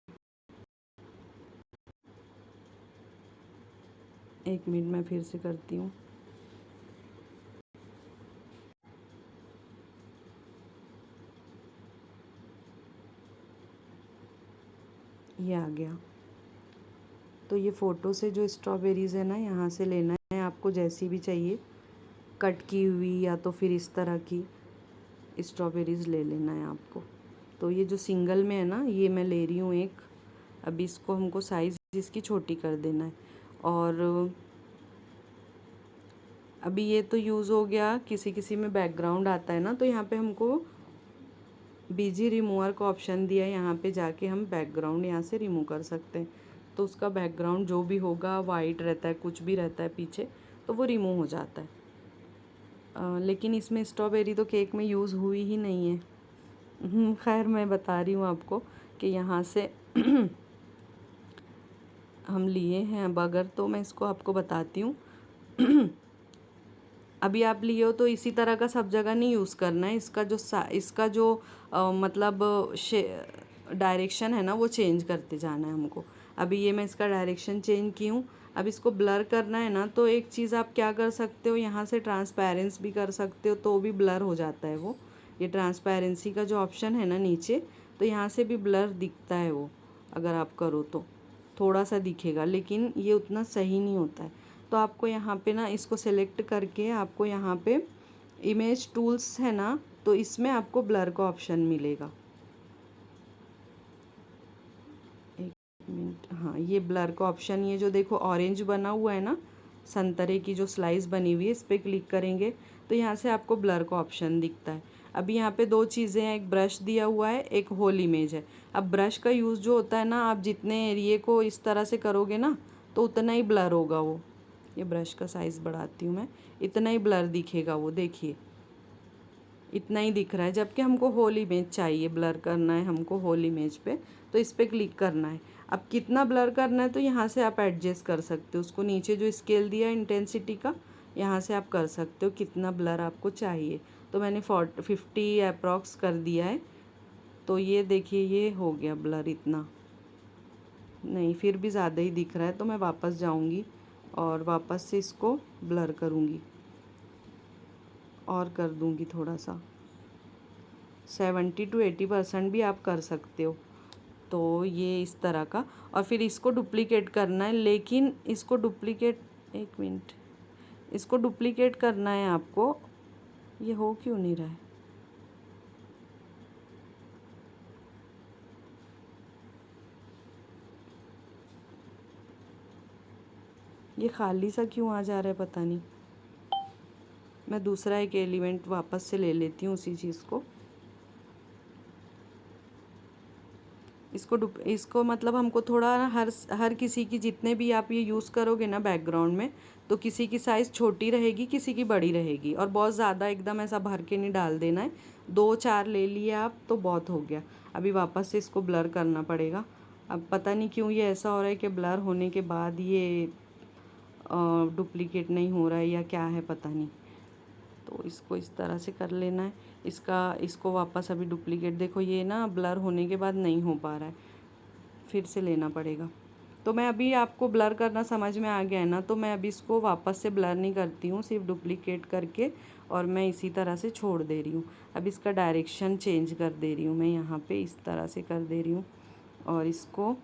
एक मिनट मैं फिर से करती हूँ। ये आ गया। तो ये फ़ोटो से जो स्ट्रॉबेरीज़ है ना यहाँ से लेना है आपको, जैसी भी चाहिए कट की हुई या तो फिर इस तरह की स्ट्रॉबेरीज़ ले लेना है आपको। तो ये जो सिंगल में है ना ये मैं ले रही हूँ एक। अभी इसको हमको साइज़ इसकी छोटी कर देना है। और अभी ये तो यूज़ हो गया। किसी किसी में बैकग्राउंड आता है ना, तो यहाँ पे हमको बीजी रिमूवर का ऑप्शन दिया है, यहाँ पे जाके हम बैकग्राउंड यहाँ से रिमूव कर सकते हैं। तो उसका बैकग्राउंड जो भी होगा वाइट रहता है, कुछ भी रहता है पीछे, तो वो रिमूव हो जाता है। लेकिन इसमें स्ट्रॉबेरी तो केक में यूज़ हुई ही नहीं है। खैर मैं बता रही हूँ आपको कि यहाँ से हम लिए हैं। अब अगर तो मैं इसको आपको बताती हूँ। अभी आप लिए हो तो इसी तरह का सब जगह नहीं यूज़ करना है। इसका जो मतलब डायरेक्शन है ना वो चेंज करते जाना है हमको। अभी ये मैं इसका डायरेक्शन चेंज की हूँ। अब इसको ब्लर करना है ना, तो एक चीज़ आप क्या कर सकते हो, यहाँ से ट्रांसपेरेंस भी कर सकते हो, तो भी ब्लर हो जाता है वो। ये ट्रांसपेरेंसी का जो ऑप्शन है ना नीचे, तो यहाँ से भी ब्लर दिखता है वो, अगर आप करो तो थोड़ा सा दिखेगा, लेकिन ये उतना सही नहीं होता है। तो आपको यहाँ पे ना इसको सेलेक्ट करके आपको यहाँ पे इमेज टूल्स है ना, तो इसमें आपको ब्लर का ऑप्शन मिलेगा। एक मिनट, हाँ ये ब्लर का ऑप्शन, ये जो देखो ऑरेंज बना हुआ है ना, संतरे की जो स्लाइस बनी हुई है, इस पर क्लिक करेंगे तो यहाँ से आपको ब्लर का ऑप्शन दिखता है। अभी यहाँ पे दो चीज़ें हैं, एक ब्रश दिया हुआ है, एक होल इमेज है। अब ब्रश का यूज़ जो होता है ना, आप जितने एरिए को इस तरह से करोगे ना, तो उतना ही ब्लर होगा वो। ये ब्रश का साइज़ बढ़ाती हूँ मैं, इतना ही ब्लर दिखेगा वो, देखिए इतना ही दिख रहा है। जबकि हमको होल इमेज चाहिए, ब्लर करना है हमको होल इमेज पे, तो इस पर क्लिक करना है। अब कितना ब्लर करना है तो यहाँ से आप एडजस्ट कर सकते हो उसको, नीचे जो स्केल दिया है इंटेंसिटी का, यहाँ से आप कर सकते हो कितना ब्लर आपको चाहिए। तो मैंने 50 अप्रॉक्स कर दिया है। तो ये देखिए ये हो गया ब्लर, इतना नहीं, फिर भी ज़्यादा ही दिख रहा है, तो मैं वापस जाऊँगी और वापस से इसको ब्लर करूँगी और कर दूँगी थोड़ा सा, 70 to 80% भी आप कर सकते हो। तो ये इस तरह का, और फिर इसको डुप्लिकेट करना है, लेकिन इसको डुप्लिकेट, एक मिनट, इसको डुप्लिकेट करना है आपको। ये हो क्यों नहीं रहा है? ये खाली सा क्यों आ जा रहा है, पता नहीं। मैं दूसरा एक एलिमेंट वापस से ले लेती हूँ उसी चीज़ को। इसको मतलब हमको थोड़ा ना, हर किसी की, जितने भी आप ये यूज़ करोगे ना बैकग्राउंड में, तो किसी की साइज़ छोटी रहेगी, किसी की बड़ी रहेगी, और बहुत ज़्यादा एकदम ऐसा भर के नहीं डाल देना है। 2-4 ले लिए आप तो बहुत हो गया। अभी वापस से इसको ब्लर करना पड़ेगा। अब पता नहीं क्यों ये ऐसा हो रहा है कि ब्लर होने के बाद ये डुप्लिकेट नहीं हो रहा है या क्या है, पता नहीं। तो इसको इस तरह से कर लेना है। इसको वापस अभी डुप्लिकेट, देखो ये ना ब्लर होने के बाद नहीं हो पा रहा है, फिर से लेना पड़ेगा। तो मैं अभी, आपको ब्लर करना समझ में आ गया है ना, तो मैं अभी इसको वापस से ब्लर नहीं करती हूँ, सिर्फ डुप्लिकेट करके और मैं इसी तरह से छोड़ दे रही हूँ। अब इसका डायरेक्शन चेंज कर दे रही हूँ मैं, यहाँ पे इस तरह से कर दे रही हूँ, और इसको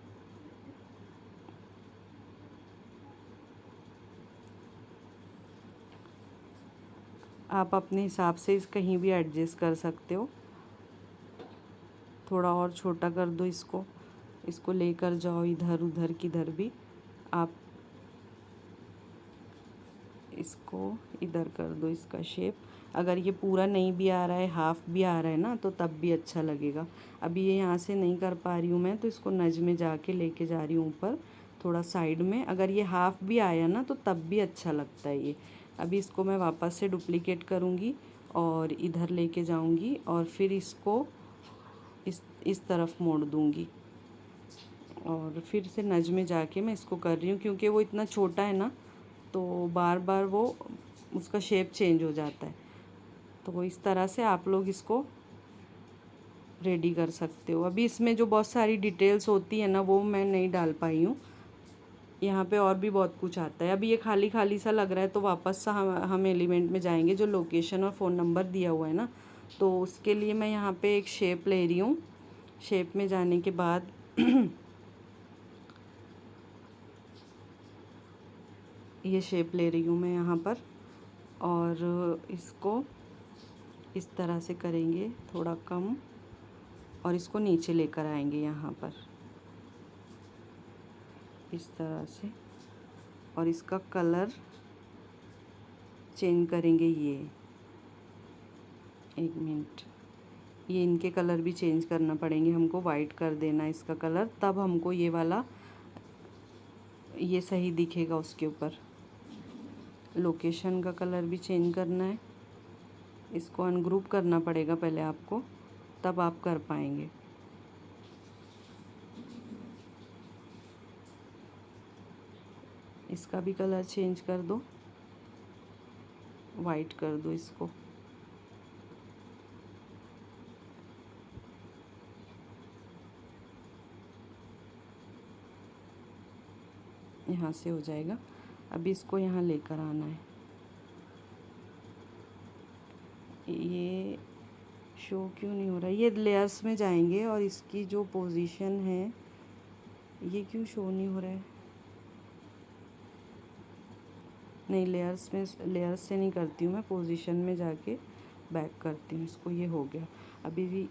आप अपने हिसाब से कहीं भी एडजस्ट कर सकते हो। थोड़ा और छोटा कर दो इसको लेकर जाओ इधर उधर किधर भी आप, इसको इधर कर दो इसका शेप। अगर ये पूरा नहीं भी आ रहा है, हाफ भी आ रहा है ना, तो तब भी अच्छा लगेगा। अभी ये यहाँ से नहीं कर पा रही हूँ मैं, तो इसको नज में जाके लेके जा रही हूँ ऊपर थोड़ा साइड में। अगर ये हाफ भी आया ना, तो तब भी अच्छा लगता है ये। अभी इसको मैं वापस से डुप्लिकेट करूँगी और इधर लेके जाऊँगी, और फिर इसको इस तरफ मोड़ दूँगी, और फिर से नज में जाके मैं इसको कर रही हूँ, क्योंकि वो इतना छोटा है ना, तो बार बार वो उसका शेप चेंज हो जाता है। तो इस तरह से आप लोग इसको रेडी कर सकते हो। अभी इसमें जो बहुत सारी डिटेल्स होती है ना, वो मैं नहीं डाल पाई हूँ। यहाँ पे और भी बहुत कुछ आता है। अभी ये खाली खाली सा लग रहा है, तो वापस से हम एलिमेंट में जाएंगे, जो लोकेशन और फ़ोन नंबर दिया हुआ है ना, तो उसके लिए मैं यहाँ पे एक शेप ले रही हूँ। शेप में जाने के बाद ये शेप ले रही हूँ मैं यहाँ पर, और इसको इस तरह से करेंगे थोड़ा कम, और इसको नीचे लेकर आएंगे यहाँ पर इस तरह से, और इसका कलर चेंज करेंगे। ये एक मिनट, ये इनके कलर भी चेंज करना पड़ेंगे हमको, वाइट कर देना इसका कलर, तब हमको ये वाला ये सही दिखेगा उसके ऊपर। लोकेशन का कलर भी चेंज करना है, इसको अनग्रुप करना पड़ेगा पहले आपको, तब आप कर पाएंगे। इसका भी कलर चेंज कर दो, वाइट कर दो इसको। यहाँ से हो जाएगा। अभी इसको यहाँ लेकर आना है। ये शो क्यों नहीं हो रहा है? ये लेयर्स में जाएंगे और इसकी जो पोजीशन है, ये क्यों शो नहीं हो रहा है? नहीं, लेयर्स से नहीं करती हूँ मैं, पोजीशन में जाके बैक करती हूँ इसको। ये हो गया। अभी भी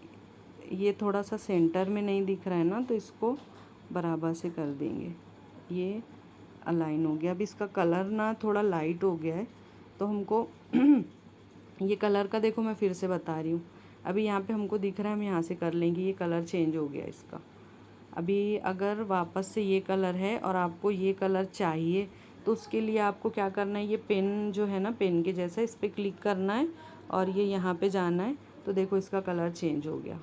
ये थोड़ा सा सेंटर में नहीं दिख रहा है ना, तो इसको बराबर से कर देंगे। ये अलाइन हो गया। अभी इसका कलर ना थोड़ा लाइट हो गया है, तो हमको ये कलर का देखो, मैं फिर से बता रही हूँ। अभी यहाँ पे हमको दिख रहा है, हम यहाँ से कर लेंगे। ये कलर चेंज हो गया इसका। अभी अगर वापस से ये कलर है और आपको ये कलर चाहिए, तो उसके लिए आपको क्या करना है, ये पेन जो है ना, पेन के जैसा, इस पर क्लिक करना है और ये यहाँ पे जाना है। तो देखो इसका कलर चेंज हो गया।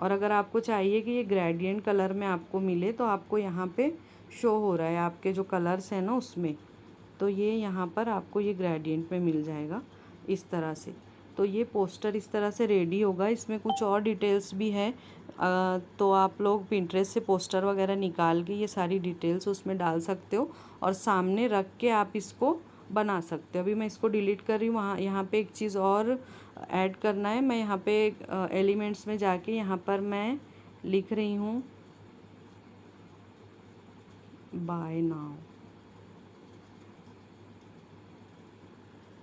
और अगर आपको चाहिए कि ये ग्रेडियंट कलर में आपको मिले, तो आपको यहाँ पे शो हो रहा है आपके जो कलर्स हैं ना उसमें, तो ये यहाँ पर आपको ये ग्रेडियंट में मिल जाएगा इस तरह से। तो ये पोस्टर इस तरह से रेडी होगा। इसमें कुछ और डिटेल्स भी है, तो आप लोग पिंटरेस्ट से पोस्टर वगैरह निकाल के ये सारी डिटेल्स उसमें डाल सकते हो और सामने रख के आप इसको बना सकते हो। अभी मैं इसको डिलीट कर रही हूँ। वहाँ यहाँ पे एक चीज़ और ऐड करना है। मैं यहाँ पे एलिमेंट्स में जाके यहाँ पर मैं लिख रही हूँ bye now.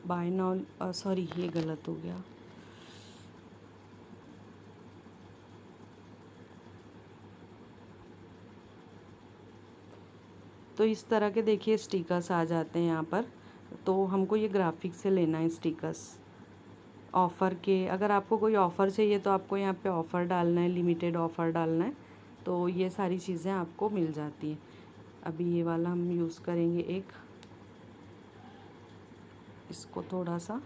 Bye now, sorry ये गलत हो गया। तो इस तरह के देखिए स्टिकर्स आ जाते हैं यहाँ पर। तो हमको ये ग्राफिक से लेना है स्टिकर्स ऑफ़र के। अगर आपको कोई ऑफ़र चाहिए तो आपको यहाँ पे ऑफ़र डालना है, लिमिटेड ऑफ़र डालना है, तो ये सारी चीज़ें आपको मिल जाती हैं। अभी ये वाला हम यूज़ करेंगे एक, इसको थोड़ा सा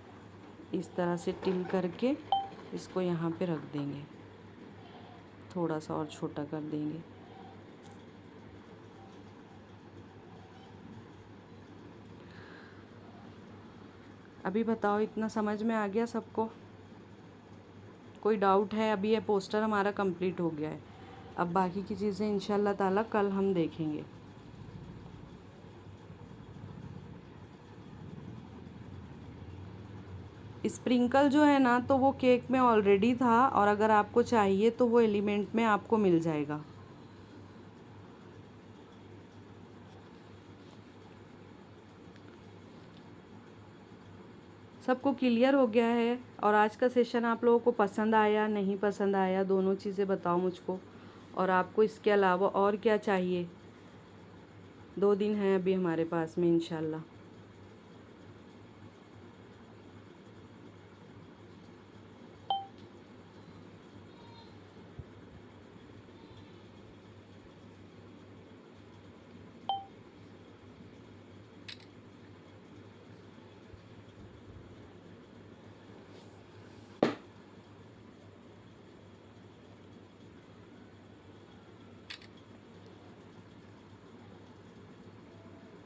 इस तरह से टिल करके इसको यहाँ पे रख देंगे, थोड़ा सा और छोटा कर देंगे। अभी बताओ, इतना समझ में आ गया सबको? कोई डाउट है? अभी ये पोस्टर हमारा कंप्लीट हो गया है। अब बाकी की चीज़ें इंशाल्लाह ताला कल हम देखेंगे। स्प्रिंकल जो है ना, तो वो केक में ऑलरेडी था, और अगर आपको चाहिए तो वो एलिमेंट में आपको मिल जाएगा। सबको क्लियर हो गया है? और आज का सेशन आप लोगों को पसंद आया, नहीं पसंद आया, दोनों चीज़ें बताओ मुझको। और आपको इसके अलावा और क्या चाहिए? 2 दिन हैं अभी हमारे पास में इंशाल्लाह।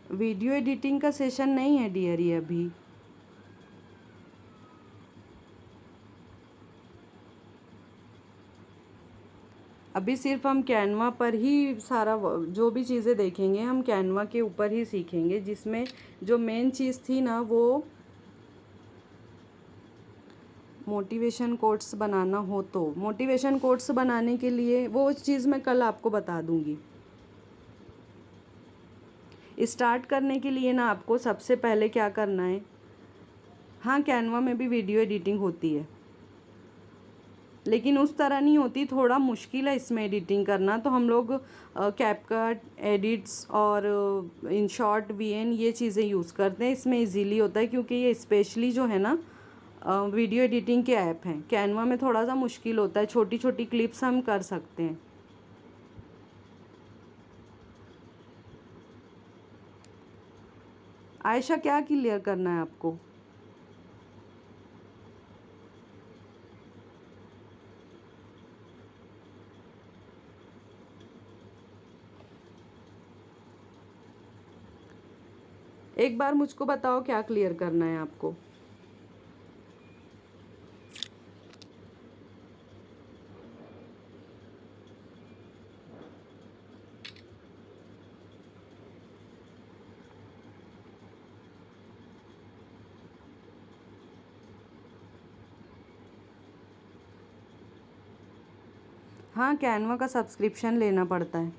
वीडियो एडिटिंग का सेशन नहीं है डियर ये अभी। अभी सिर्फ हम कैनवा पर ही सारा जो भी चीज़ें देखेंगे, हम कैनवा के ऊपर ही सीखेंगे, जिसमें जो मेन चीज़ थी ना, वो मोटिवेशन कोट्स बनाना हो, तो मोटिवेशन कोट्स बनाने के लिए वो चीज़ मैं कल आपको बता दूँगी। स्टार्ट करने के लिए ना आपको सबसे पहले क्या करना है, हाँ कैनवा में भी वीडियो एडिटिंग होती है, लेकिन उस तरह नहीं होती, थोड़ा मुश्किल है इसमें एडिटिंग करना। तो हम लोग कैपकट, एडिट्स और इनशॉट, वीएन, ये चीज़ें यूज़ करते हैं। इसमें इजीली होता है, क्योंकि ये स्पेशली जो है ना वीडियो एडिटिंग के ऐप हैं। कैनवा में थोड़ा सा मुश्किल होता है, छोटी छोटी क्लिप्स हम कर सकते हैं। आयशा, क्या क्लियर करना है आपको? एक बार मुझको बताओ क्या क्लियर करना है आपको। हाँ, कैनवा का सब्सक्रिप्शन लेना पड़ता है।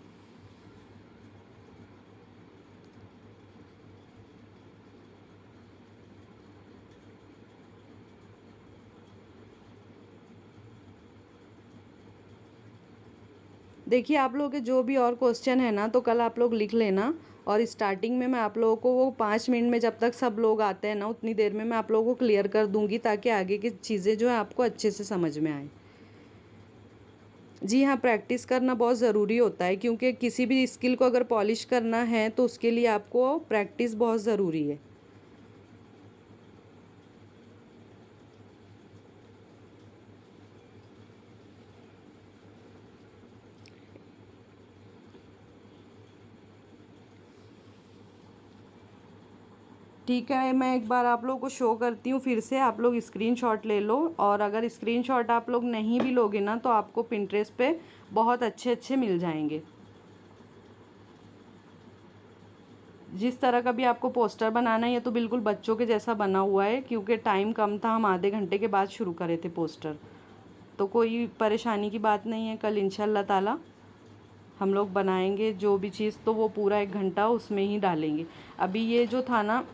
देखिए, आप लोगों के जो भी और क्वेश्चन है ना, तो कल आप लोग लिख लेना, और स्टार्टिंग में मैं आप लोगों को वो 5 मिनट में, जब तक सब लोग आते हैं ना, उतनी देर में मैं आप लोगों को क्लियर कर दूँगी, ताकि आगे की चीज़ें जो है आपको अच्छे से समझ में आएँ। जी हाँ, प्रैक्टिस करना बहुत ज़रूरी होता है, क्योंकि किसी भी स्किल को अगर पॉलिश करना है तो उसके लिए आपको प्रैक्टिस बहुत ज़रूरी है। ठीक है, मैं एक बार आप लोगों को शो करती हूँ फिर से, आप लोग स्क्रीनशॉट ले लो, और अगर स्क्रीनशॉट आप लोग नहीं भी लोगे ना, तो आपको पिंटरेस्ट पे बहुत अच्छे अच्छे मिल जाएंगे। जिस तरह का भी आपको पोस्टर बनाना है, ये तो बिल्कुल बच्चों के जैसा बना हुआ है, क्योंकि टाइम कम था, हम आधे घंटे के बाद शुरू करे थे पोस्टर। तो कोई परेशानी की बात नहीं है, कल इंशाल्लाह ताला हम लोग बनाएंगे जो भी चीज़, तो वो पूरा 1 घंटा उसमें ही डालेंगे। अभी ये जो था ना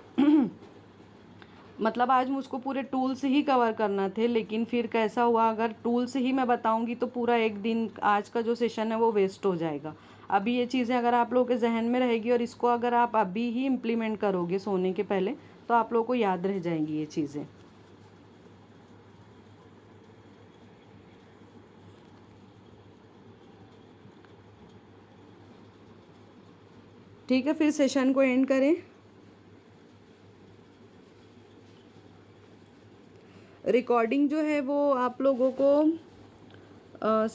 मतलब आज मुझको पूरे टूल्स ही कवर करना थे, लेकिन फिर कैसा हुआ, अगर टूल्स ही मैं बताऊंगी तो पूरा एक दिन आज का जो सेशन है वो वेस्ट हो जाएगा। अभी ये चीज़ें अगर आप लोगों के जहन में रहेगी, और इसको अगर आप अभी ही इम्प्लीमेंट करोगे सोने के पहले, तो आप लोगों को याद रह जाएंगी ये चीज़ें। ठीक है, फिर सेशन को एंड करें। रिकॉर्डिंग जो है वो आप लोगों को